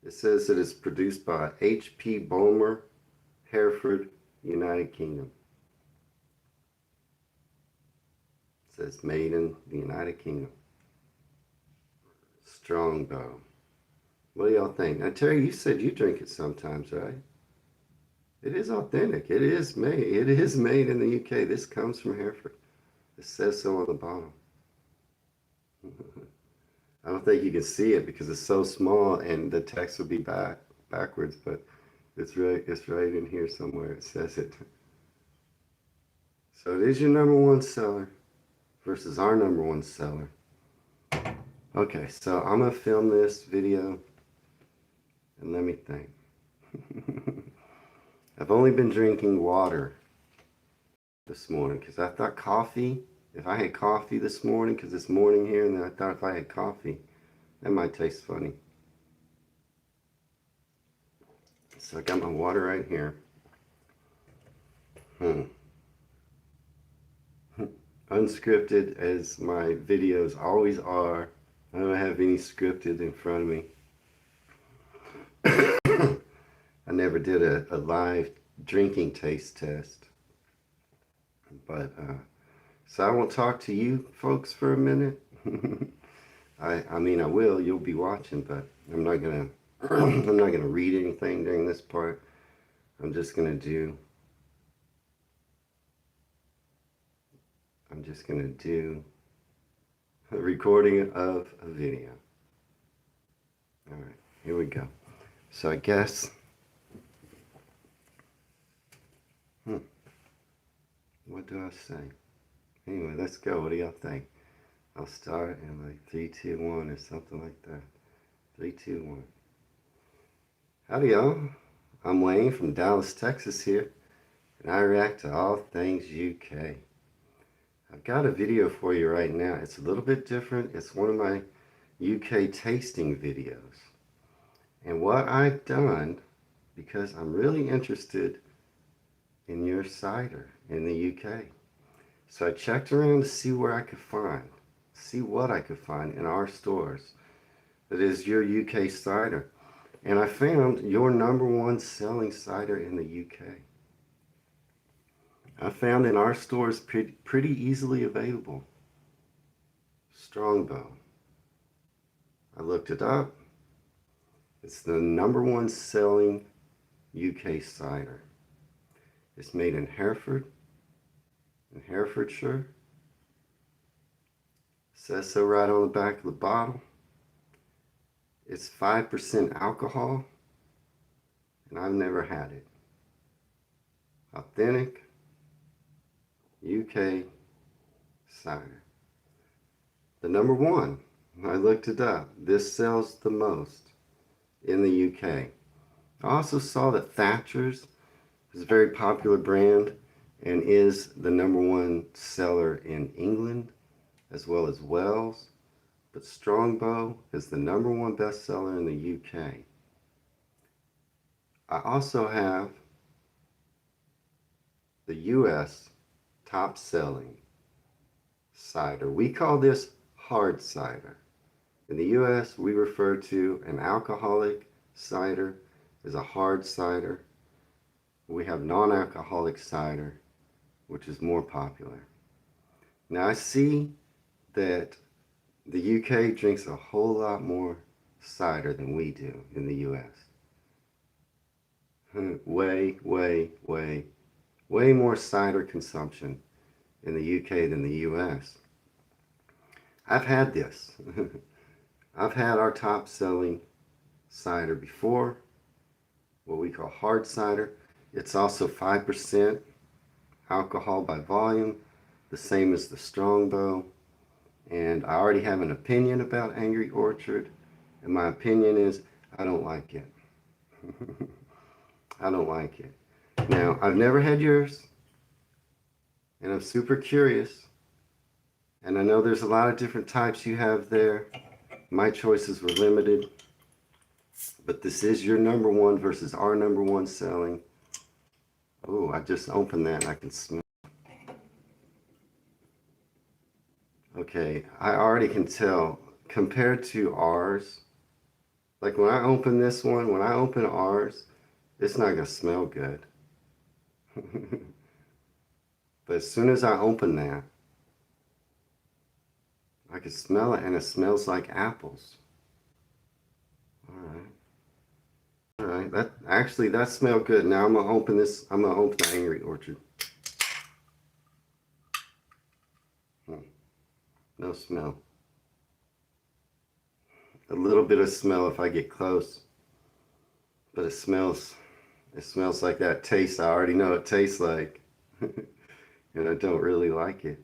It says that it's produced by H.P. Bulmer, Hereford, United Kingdom. It says made in the United Kingdom. Strongbow. What do y'all think? Now, Terry, you said you drink it sometimes, right? It is authentic. It is made. It is made in the UK. This comes from Hereford. It says so on the bottom. I don't think you can see it because it's so small and the text would be backwards, but it's right in here somewhere. It says it. So it is your number one seller versus our number one seller. Okay, so I'm gonna film this video and let me think. I've only been drinking water this morning because I thought coffee, if I had coffee this morning, because it's morning here, and then I thought if I had coffee, that might taste funny. So I got my water right here. Unscripted as my videos always are. I don't have any scripted in front of me. I never did a live drinking taste test. But, so I won't talk to you folks for a minute. I mean, I will, you'll be watching, but I'm not gonna, I'm not gonna read anything during this part. I'm just gonna do a recording of a video. All right, here we go. So I guess, what do I say? Anyway, let's go. What do y'all think? I'll start in like 3, 2, 1 or something like that. 3, 2, 1. Howdy y'all. I'm Wayne from Dallas, Texas here, and I react to all things UK. I've got a video for you right now. It's a little bit different. It's one of my UK tasting videos. And what I've done, because I'm really interested in your cider in the UK. So I checked around to see where I could find, see what I could find in our stores that is your UK cider. And I found your number one selling cider in the UK. I found in our stores pretty easily available. Strongbow. I looked it up. It's the number one selling UK cider. It's made in Hereford, in Herefordshire. Says so right on the back of the bottle. It's 5% alcohol, and I've never had it. Authentic UK cider. The number one, I looked it up. This sells the most in the UK. I also saw that Thatcher's is a very popular brand and is the number one seller in England as well as Wales. But Strongbow is the number one bestseller in the UK. I also have the US top selling cider. We call this hard cider. In the US, we refer to an alcoholic cider as a hard cider. We have non-alcoholic cider, which is more popular. Now I see that the UK drinks a whole lot more cider than we do in the US. Way more cider consumption in the UK than the US. I've had this. I've had our top selling cider before, what we call hard cider. It's also 5% alcohol by volume, the same as the Strongbow. And I already have an opinion about Angry Orchard, and my opinion is I don't like it. I don't like it. Now, I've never had yours, and I'm super curious. And I know there's a lot of different types you have there. My choices were limited, but this is your number one versus our number one selling. Oh, I just opened that and I can smell. Okay, I already can tell compared to ours. Like when I open this one, when I open ours, it's not gonna smell good. But as soon as I open that, I can smell it and it smells like apples. All right. All right, that smelled good. Now I'm gonna open this. I'm gonna open the Angry Orchard. No smell. A little bit of smell if I get close, but it smells like that taste I already know it tastes like, and I don't really like it.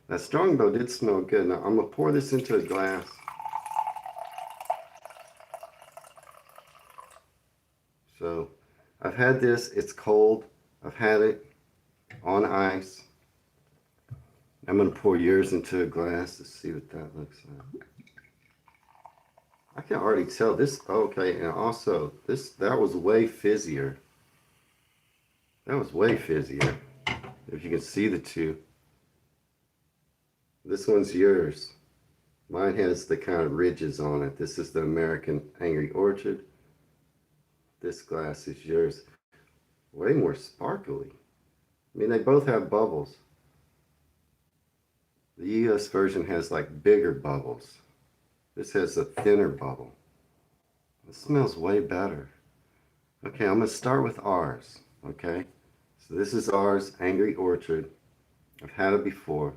That Strongbow did smell good. Now I'm gonna pour this into a glass. So I've had this. It's cold. I've had it on ice. I'm gonna pour yours into a glass to see what that looks like. I can already tell this. Okay, and also that was way fizzier. That was way fizzier. If you can see the two. This one's yours. Mine has the kind of ridges on it. This is the American Angry Orchard. This glass is yours. Way more sparkly. I mean, they both have bubbles. The US version has like bigger bubbles. This has a thinner bubble. It smells way better. Okay, I'm gonna start with ours, okay? So this is ours, Angry Orchard. I've had it before.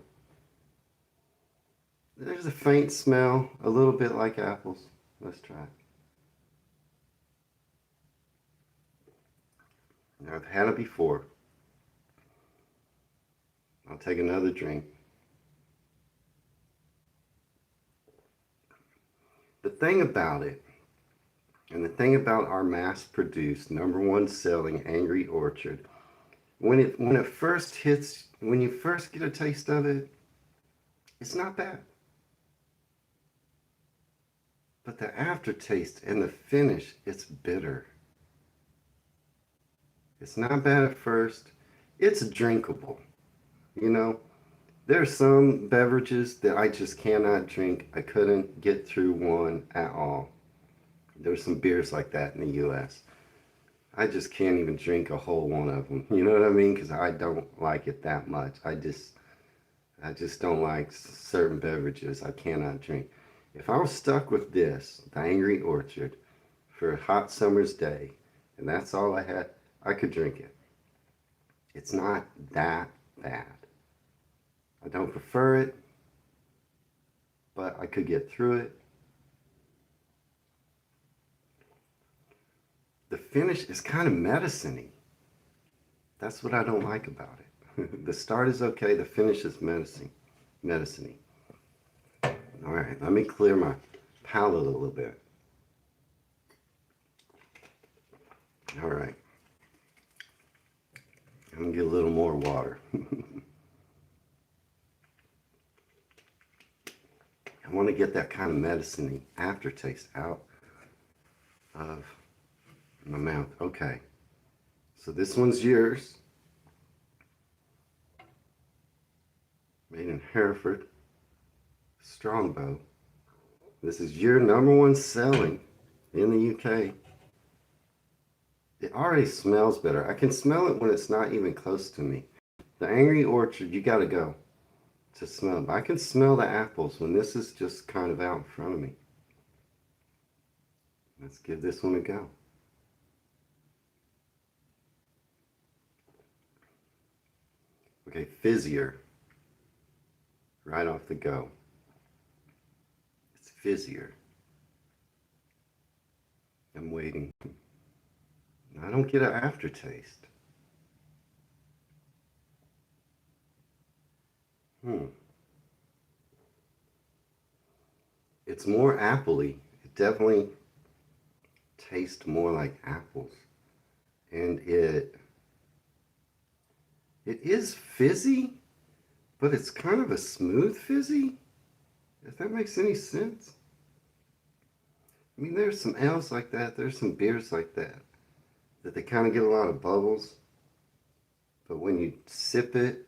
There's a faint smell, a little bit like apples. Let's try it. Now I've had it before. I'll take another drink. The thing about it, and the thing about our mass-produced, number one selling Angry Orchard, when it first hits, when you first get a taste of it, it's not bad. But the aftertaste and the finish, it's bitter. It's not bad at first. It's drinkable. You know, there are some beverages that I just cannot drink. I couldn't get through one at all. There's some beers like that in the US. I just can't even drink a whole one of them. You know what I mean? Because I don't like it that much. I just don't like certain beverages. I cannot drink. If I was stuck with this, the Angry Orchard, for a hot summer's day, and that's all I had, I could drink it. It's not that bad. I don't prefer it, but I could get through it. The finish is kind of medicine-y. That's what I don't like about it. The start is okay, the finish is medicine-y. All right, let me clear my palate a little bit. All right. I'm gonna get a little more water. I want to get that kind of medicine-y aftertaste out of my mouth. Okay. So this one's yours. Made in Hereford. Strongbow. This is your number one selling in the UK. It already smells better. I can smell it when it's not even close to me. The Angry Orchard, you gotta go to smell it. I can smell the apples when this is just kind of out in front of me. Let's give this one a go. Okay, fizzier. Right off the go. It's fizzier. I'm waiting. I don't get an aftertaste. It's more appley. It definitely tastes more like apples. And it is fizzy, but it's kind of a smooth fizzy. If that makes any sense. I mean, there's some ales like that. There's some beers like that they kind of get a lot of bubbles. But when you sip it,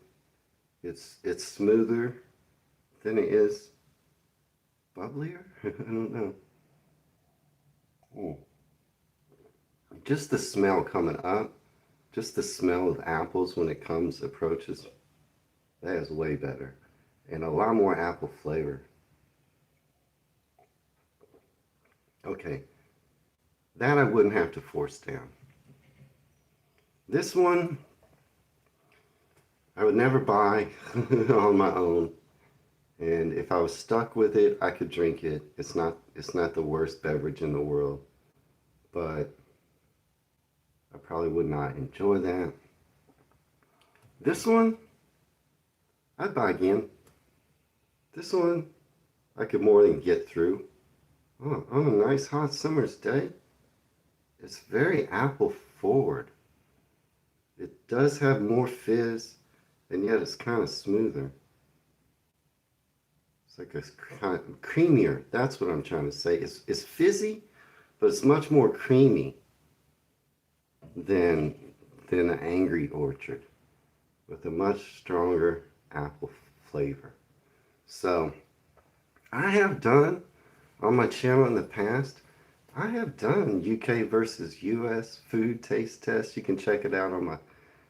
it's smoother than it is bubblier. I don't know. Mm. Just the smell coming up, just the smell of apples when it approaches, that is way better. And a lot more apple flavor. Okay, that I wouldn't have to force down. This one, I would never buy on my own. And if I was stuck with it, I could drink it. It's not the worst beverage in the world, but I probably would not enjoy that. This one, I'd buy again. This one, I could more than get through. Oh, on a nice hot summer's day, it's very apple forward. It does have more fizz, and yet it's kind of smoother. It's like a kind of creamier. That's what I'm trying to say. It's fizzy, but it's much more creamy than an Angry Orchard with a much stronger apple flavor. So I have done on my channel in the past, I have done UK versus US food taste tests. You can check it out on my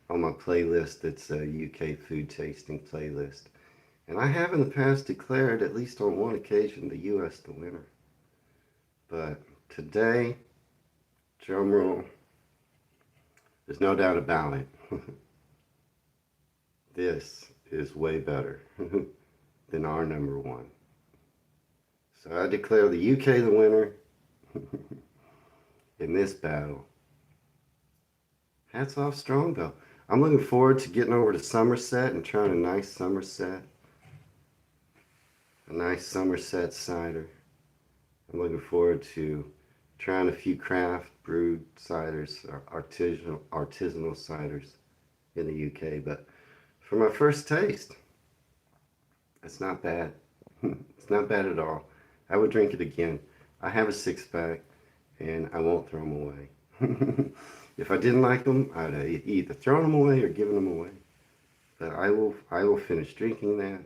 playlist. It's a UK food tasting playlist. And I have in the past declared, at least on one occasion, the US the winner. But today, drum roll, there's no doubt about it. This is way better than our number one. So I declare the UK the winner in this battle. Hats off Strongbow. I'm looking forward to getting over to Somerset and trying a nice Somerset cider. I'm looking forward to trying a few craft brewed ciders, or artisanal ciders in the UK. But for my first taste, it's not bad. It's not bad at all. I would drink it again. I have a 6-pack, and I won't throw them away. If I didn't like them, I'd either throw them away or given them away. But I will finish drinking that.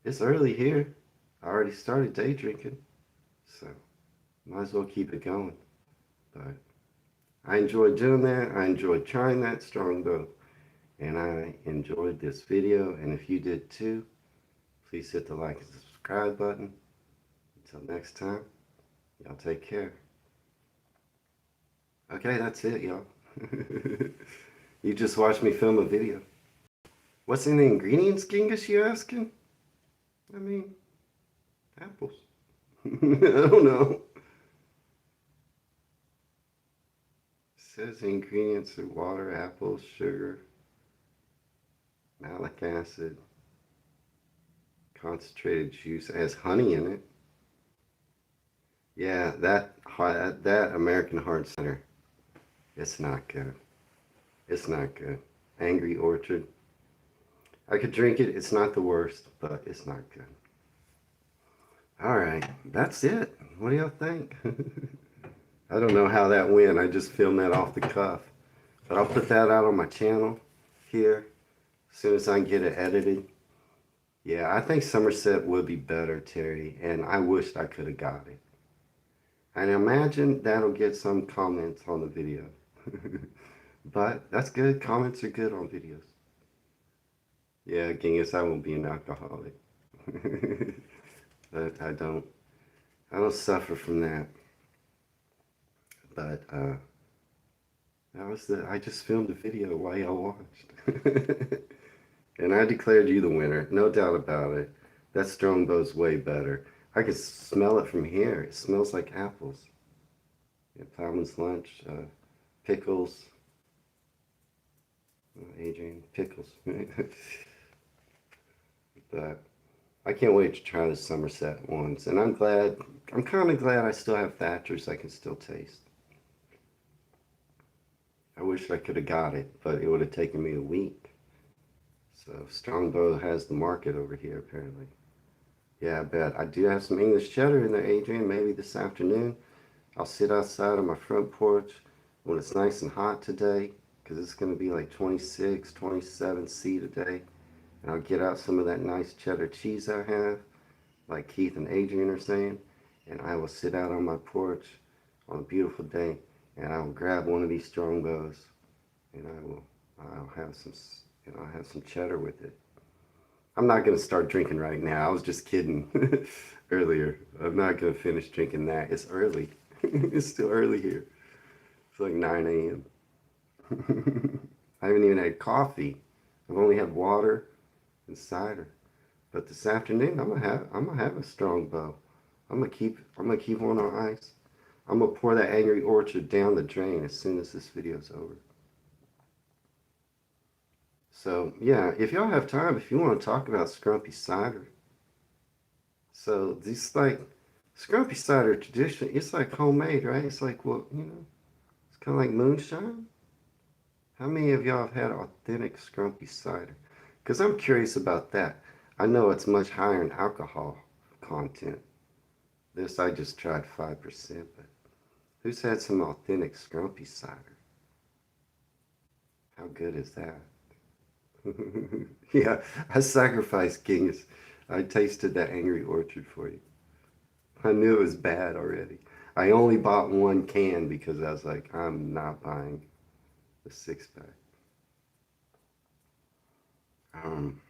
It's early here. I already started day drinking, so might as well keep it going. But I enjoyed doing that. I enjoyed trying that Strongbow, and I enjoyed this video. And if you did too, please hit the like and subscribe button. Until next time, y'all take care. Okay, that's it, y'all. You just watched me film a video. What's in the ingredients, Genghis, you asking? I mean, apples. I don't know. It says the ingredients are water, apples, sugar, malic acid, concentrated juice. It has honey in it. Yeah, that American hard cider, it's not good. It's not good. Angry Orchard. I could drink it. It's not the worst, but it's not good. All right, that's it. What do y'all think? I don't know how that went. I just filmed that off the cuff. But I'll put that out on my channel here as soon as I can get it edited. Yeah, I think Somerset would be better, Terry, and I wished I could have got it. And imagine that'll get some comments on the video. But that's good. Comments are good on videos. Yeah, Genghis, I won't be an alcoholic. But I don't suffer from that. But I just filmed a video while y'all watched. And I declared you the winner, no doubt about it. That Strongbow's way better. I can smell it from here. It smells like apples. Yeah, Plowman's Lunch, pickles. Adrian, pickles. But I can't wait to try the Somerset ones. And I'm kind of glad I still have Thatcher's I can still taste. I wish I could have got it, but it would have taken me a week. So Strongbow has the market over here, apparently. Yeah, I bet. I do have some English cheddar in there, Adrian. Maybe this afternoon. I'll sit outside on my front porch when it's nice and hot today, because it's going to be like 26, 27 C today. And I'll get out some of that nice cheddar cheese I have, like Keith and Adrian are saying, and I will sit out on my porch on a beautiful day, and I will grab one of these Strongbows, and I'll have I'll have some cheddar with it. I'm not going to start drinking right now. I was just kidding earlier. I'm not going to finish drinking that. It's early. It's still early here. It's like 9 a.m. I haven't even had coffee. I've only had water and cider. But this afternoon, I'm gonna have a Strongbow. I'm gonna keep one on ice. I'm gonna pour that Angry Orchard down the drain as soon as this video's over. So yeah, if y'all have time, if you want to talk about Scrumpy cider, so this like Scrumpy cider tradition, it's like homemade, right? It's like, well, it's kind of like moonshine. How many of y'all have had authentic Scrumpy cider? Because I'm curious about that. I know it's much higher in alcohol content. This I just tried 5%, but who's had some authentic Scrumpy cider? How good is that? Yeah, I sacrificed Kings. I tasted that Angry Orchard for you. I knew it was bad already. I only bought one can because I was like, I'm not buying the 6-pack. Um,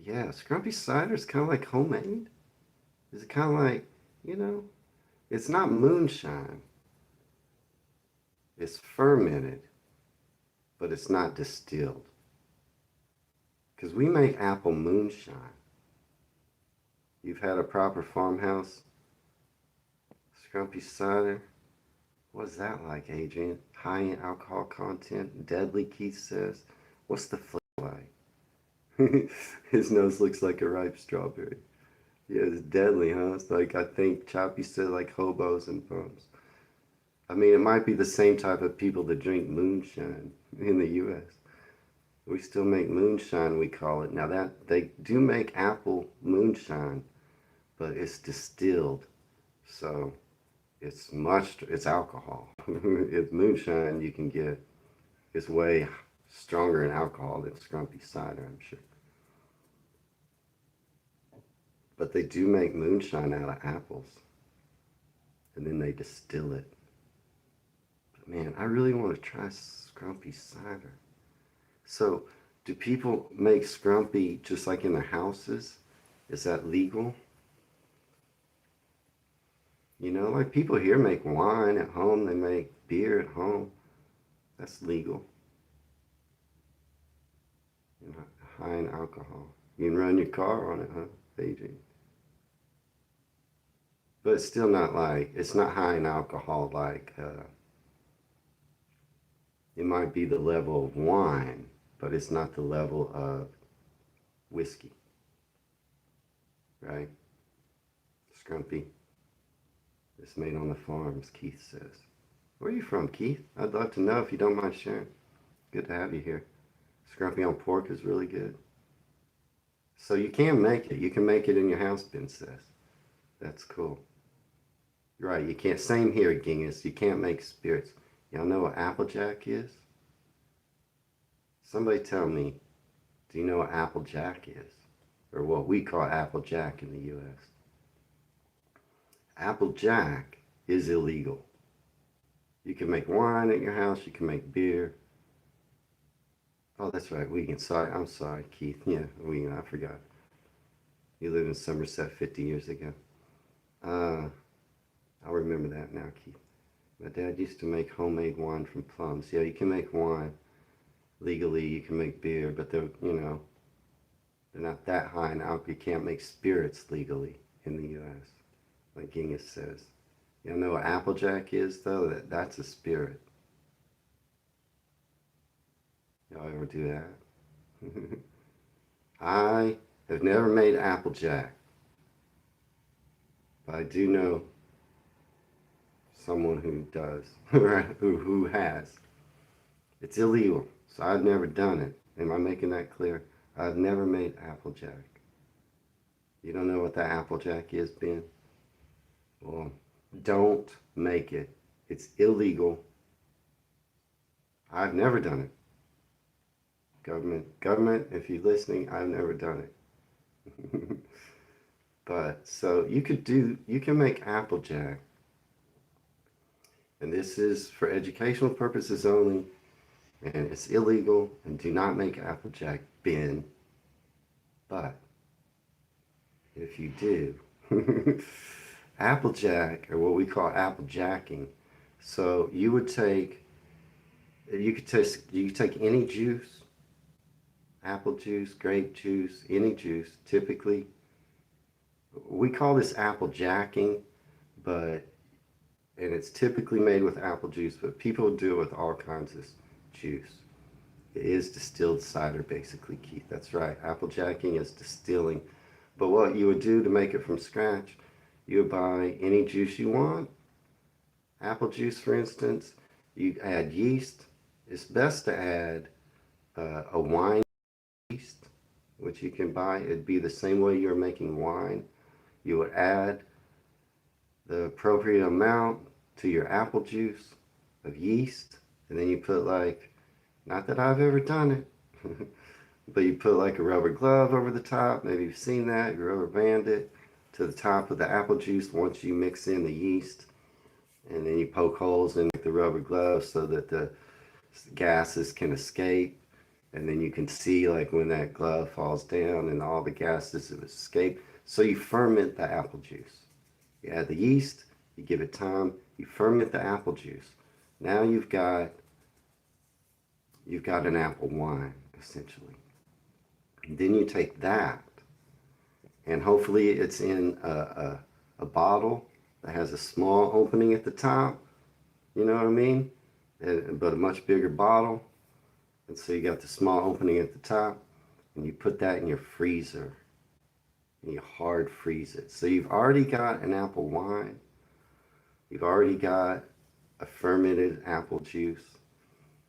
yeah, Scrumpy cider is kind of like homemade. Is it kind of like, you know, it's not moonshine. It's fermented, but it's not distilled. Because we make apple moonshine. You've had a proper farmhouse Scrumpy cider. What's that like, Adrian? High in alcohol content? Deadly, Keith says. What's the flavor like? His nose looks like a ripe strawberry. Yeah, it's deadly, huh? It's like, I think Choppy said, like hobos and bums. I mean, it might be the same type of people that drink moonshine in the U.S. We still make moonshine, we call it. Now that they do make apple moonshine, but it's distilled. So it's alcohol. It's moonshine you can get. It's way stronger in alcohol than Scrumpy cider, I'm sure. But they do make moonshine out of apples. And then they distill it. But man, I really want to try Scrumpy cider. So, do people make Scrumpy just like in their houses? Is that legal? Like people here make wine at home, they make beer at home. That's legal. High in alcohol. You can run your car on it, huh, Adrian? But it's still not like, it's not high in alcohol like, it might be the level of wine, but it's not the level of whiskey, right? Scrumpy. It's made on the farms, Keith says. Where are you from, Keith? I'd love to know if you don't mind sharing. Good to have you here. Scrumpy on pork is really good. So you can make it. You can make it in your house, Ben says. That's cool. Right, you can't. Same here, Genghis. You can't make spirits. Y'all know what Applejack is? Somebody tell me, do you know what Applejack is? Or what we call Applejack in the U.S.? Applejack is illegal. You can make wine at your house. You can make beer. Oh, that's right. Wigan. Sorry. I'm sorry, Keith. Yeah, Wigan. I forgot. You lived in Somerset 50 years ago. I'll remember that now, Keith. My dad used to make homemade wine from plums. Yeah, you can make wine legally you can make beer, but they're, they're not that high in alcohol. You can't make spirits legally in the U.S., like Genghis says. You know what Applejack is, though? That's a spirit. Y'all ever do that? I have never made Applejack, but I do know someone who does, who has. It's illegal, so I've never done it. Am I making that clear? I've never made Applejack. You don't know what the Applejack is, Ben? Well, don't make it. It's illegal. I've never done it. Government, if you're listening, I've never done it. But so you can make Applejack, and this is for educational purposes only, and it's illegal, and do not make Applejack, Ben. But if you do, Applejack, or what we call applejacking, so you could take any juice, apple juice, grape juice, any juice. Typically, we call this applejacking, and it's typically made with apple juice, but people do it with all kinds of juice. It is distilled cider, basically, Keith. That's right. Applejacking is distilling. But what you would do to make it from scratch, you would buy any juice you want. Apple juice, for instance. You add yeast. It's best to add a wine yeast, which you can buy. It'd be the same way you're making wine. You would add the appropriate amount to your apple juice of yeast, and then you put not that I've ever done it, but you put a rubber glove over the top. Maybe you've seen that. You rubber band it to the top of the apple juice once you mix in the yeast, and then you poke holes in the rubber glove so that the gases can escape, and then you can see when that glove falls down and all the gases have escaped. So you ferment the apple juice. You add the yeast, you give it time, you ferment the apple juice. Now you've got an apple wine, essentially. And then you take that, and hopefully it's in a bottle that has a small opening at the top, you know what I mean? But a much bigger bottle. And so you got the small opening at the top, and you put that in your freezer, and you hard freeze it. So you've already got an apple wine. You've already got a fermented apple juice.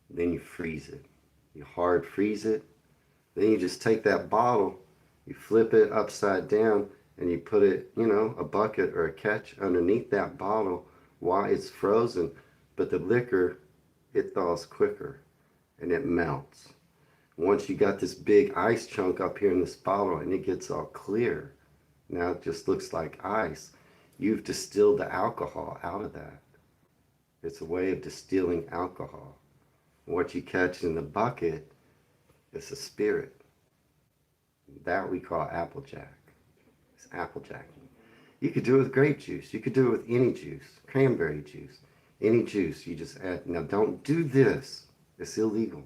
Then you freeze it. You hard freeze it. Then you just take that bottle, you flip it upside down, and you put it, a bucket or a catch underneath that bottle while it's frozen. But the liquor, it thaws quicker and it melts. Once you got this big ice chunk up here in this bottle and it gets all clear, now it just looks like ice. You've distilled the alcohol out of that. It's a way of distilling alcohol. What you catch in the bucket is a spirit. That we call applejack. It's applejacking. You could do it with grape juice. You could do it with any juice. Cranberry juice. Any juice. You just add. Now don't do this. It's illegal.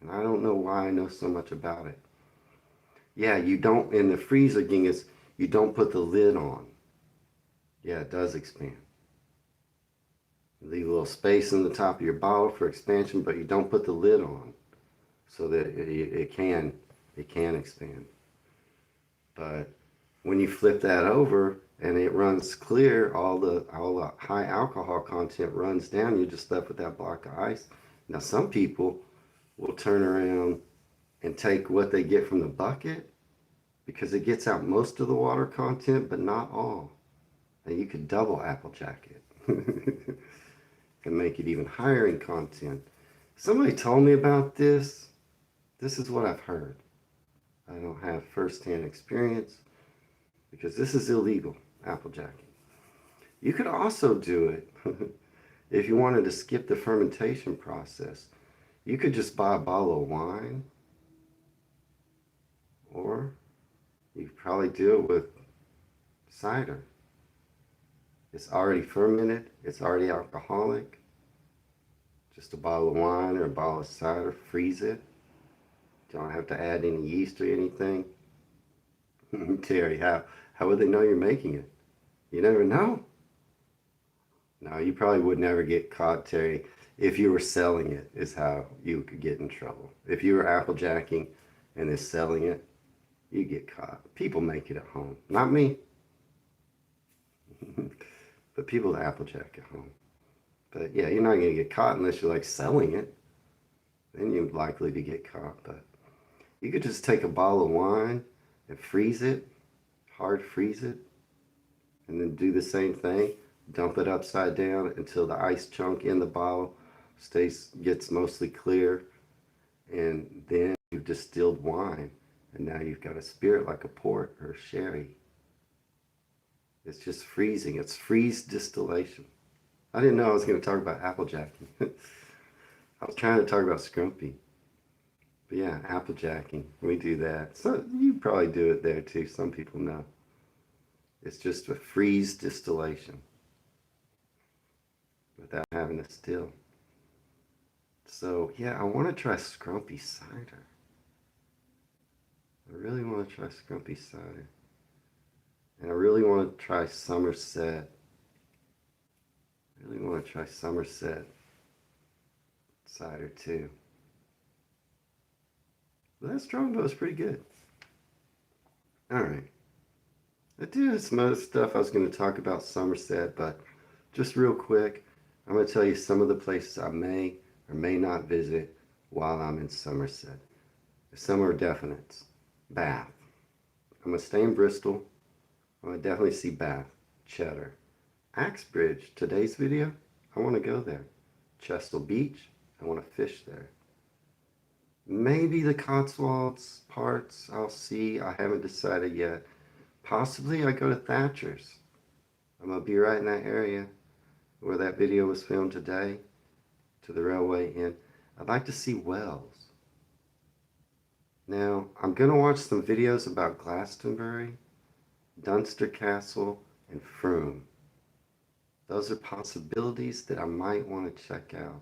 And I don't know why I know so much about it. Yeah, you don't, in the freezer, Genghis, you don't put the lid on. Yeah, it does expand. You leave a little space in the top of your bottle for expansion, but you don't put the lid on so that it can expand. But when you flip that over and it runs clear, all the high alcohol content runs down, you're just left with that block of ice. Now some people will turn around and take what they get from the bucket because it gets out most of the water content, but not all. And you could double applejack it and make it even higher in content. Somebody told me about this. This is what I've heard. I don't have first-hand experience because this is illegal, applejacking. You could also do it if you wanted to skip the fermentation process. You could just buy a bottle of wine, or you could probably do it with cider. It's already fermented. It's already alcoholic. Just a bottle of wine or a bottle of cider, freeze it. Don't have to add any yeast or anything. Terry, how would they know you're making it? You never know. No, you probably would never get caught, Terry. If you were selling it, is how you could get in trouble. If you were applejacking and is selling it, you get caught. People make it at home. Not me, but people applejack at home. But yeah, you're not going to get caught unless you're like selling it. Then you're likely to get caught. But you could just take a bottle of wine and freeze it, hard freeze it, and then do the same thing. Dump it upside down until the ice chunk in the bottle gets mostly clear, and then you've distilled wine, and now you've got a spirit like a port or a sherry. It's just freezing. It's freeze distillation. I didn't know I was going to talk about applejacking. I was trying to talk about scrumpy. But yeah, applejacking. We do that. So you probably do it there too. Some people know. It's just a freeze distillation without having to still. So yeah, I want to try scrumpy cider. I really want to try scrumpy cider. And I really want to try Somerset. I really want to try Somerset cider too. But that Strongbow is pretty good. Alright. I do have some other stuff I was going to talk about Somerset, but just real quick, I'm going to tell you some of the places I may or may not visit while I'm in Somerset. Some are definites. Bath. I'm going to stay in Bristol. I'm going to definitely see Bath. Cheddar. Axbridge. Today's video, I want to go there. Chesil Beach. I want to fish there. Maybe the Cotswolds parts I'll see. I haven't decided yet. Possibly I go to Thatcher's. I'm going to be right in that area where that video was filmed today, to the railway inn. I'd like to see Wells. Now, I'm going to watch some videos about Glastonbury, Dunster Castle, and Frome. Those are possibilities that I might want to check out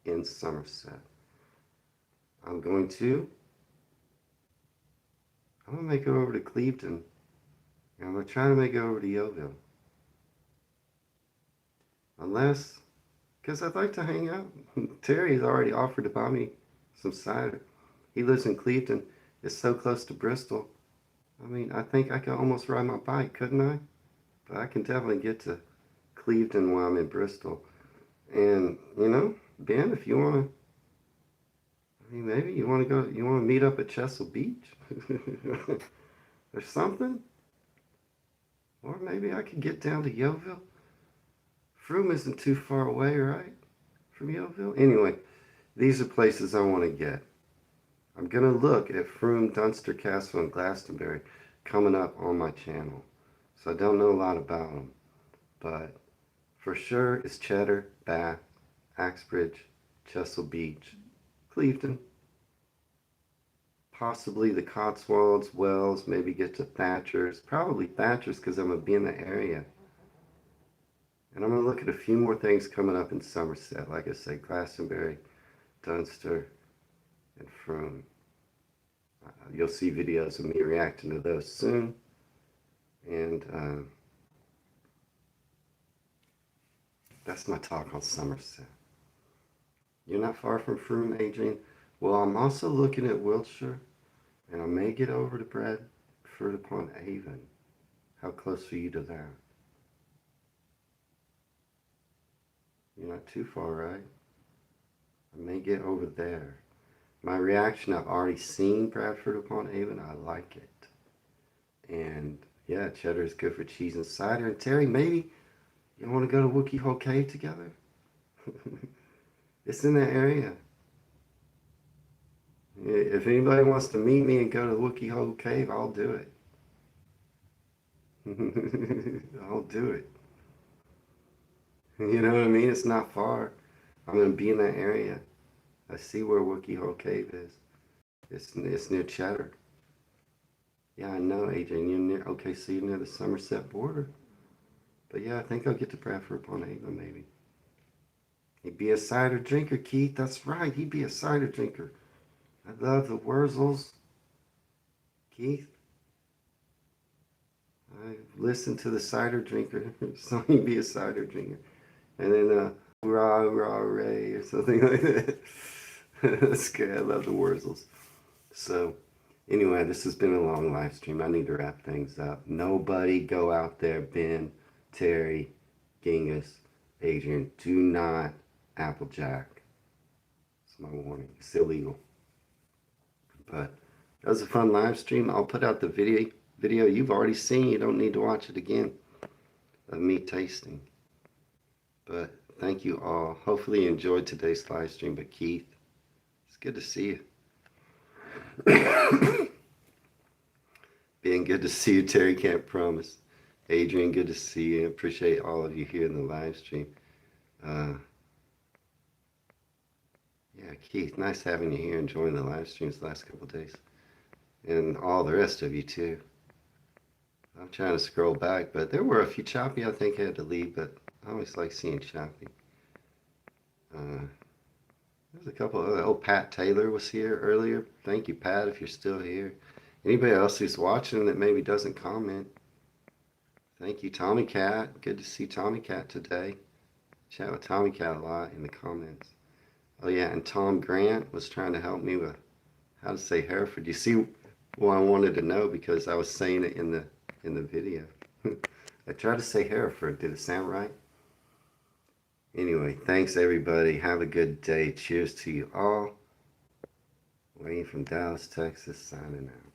in Somerset. I'm going to make it over to Clevedon. And I'm going to try to make it over to Yeovil. Unless, because I'd like to hang out. Terry's already offered to buy me some cider. He lives in Clevedon. It's so close to Bristol. I mean, I think I could almost ride my bike, couldn't I? But I can definitely get to Clevedon while I'm in Bristol. And, you know, Ben, if you want to, I mean, maybe you want to meet up at Chesil Beach? Or something? Or maybe I could get down to Yeovil. Frome isn't too far away, right? From Yeovil? Anyway, these are places I want to get. I'm going to look at Frome, Dunster Castle, and Glastonbury coming up on my channel. So I don't know a lot about them. But for sure, it's Cheddar, Bath, Axbridge, Chesil Beach, Clevedon. Possibly the Cotswolds, Wells, maybe get to Thatcher's. Probably Thatcher's because I'm going to be in the area. And I'm going to look at a few more things coming up in Somerset. Like I said, Glastonbury, Dunster, and Frome. You'll see videos of me reacting to those soon. And that's my talk on Somerset. You're not far from Frome, Adrian. Well, I'm also looking at Wiltshire, and I may get over to Bradford upon Avon. How close are you to that? You're not too far, right? I may get over there. My reaction, I've already seen Bradford upon Avon. I like it. And yeah, cheddar is good for cheese and cider. And Terry, maybe you want to go to Wookey Hole Cave together? It's in that area. If anybody wants to meet me and go to Wookey Hole Cave, I'll do it. I'll do it. You know what I mean? It's not far. I'm going to be in that area. I see where Wookey Hole Cave is. It's near Cheddar. Yeah, I know, Adrian. You're near. Okay, so you're near the Somerset border. But yeah, I think I'll get to Bradford upon Avon maybe. He'd be a cider drinker, Keith. That's right. He'd be a cider drinker. I love the Wurzels, Keith. I listened to the cider drinker, so he'd be a cider drinker. And then, rah, rah, ray, or something like that. That's good. I love the Wurzels. So, anyway, this has been a long live stream. I need to wrap things up. Nobody go out there, Ben, Terry, Genghis, Adrian. Do not Applejack. It's my warning. It's illegal. But that was a fun live stream. I'll put out the video you've already seen. You don't need to watch it again of me tasting. But thank you all. Hopefully you enjoyed today's live stream. But Keith, it's good to see you. Ben, good to see you. Terry, can't promise. Adrian, good to see you. Appreciate all of you here in the live stream. Yeah, Keith, nice having you here, enjoying the live streams the last couple of days. And all the rest of you too. I'm trying to scroll back, but there were a few. Choppy, I think, had to leave, but I always like seeing Choppy. There's a couple of other. Oh, Pat Taylor was here earlier. Thank you, Pat, if you're still here. Anybody else who's watching that maybe doesn't comment, thank you. Tommy Cat, good to see Tommy Cat today. Chat with Tommy Cat a lot in the comments. Oh yeah, and Tom Grant was trying to help me with how to say Hereford. You see what I wanted to know because I was saying it in the video. I tried to say Hereford. Did it sound right? Anyway, thanks everybody. Have a good day. Cheers to you all. Wayne from Dallas, Texas, signing out.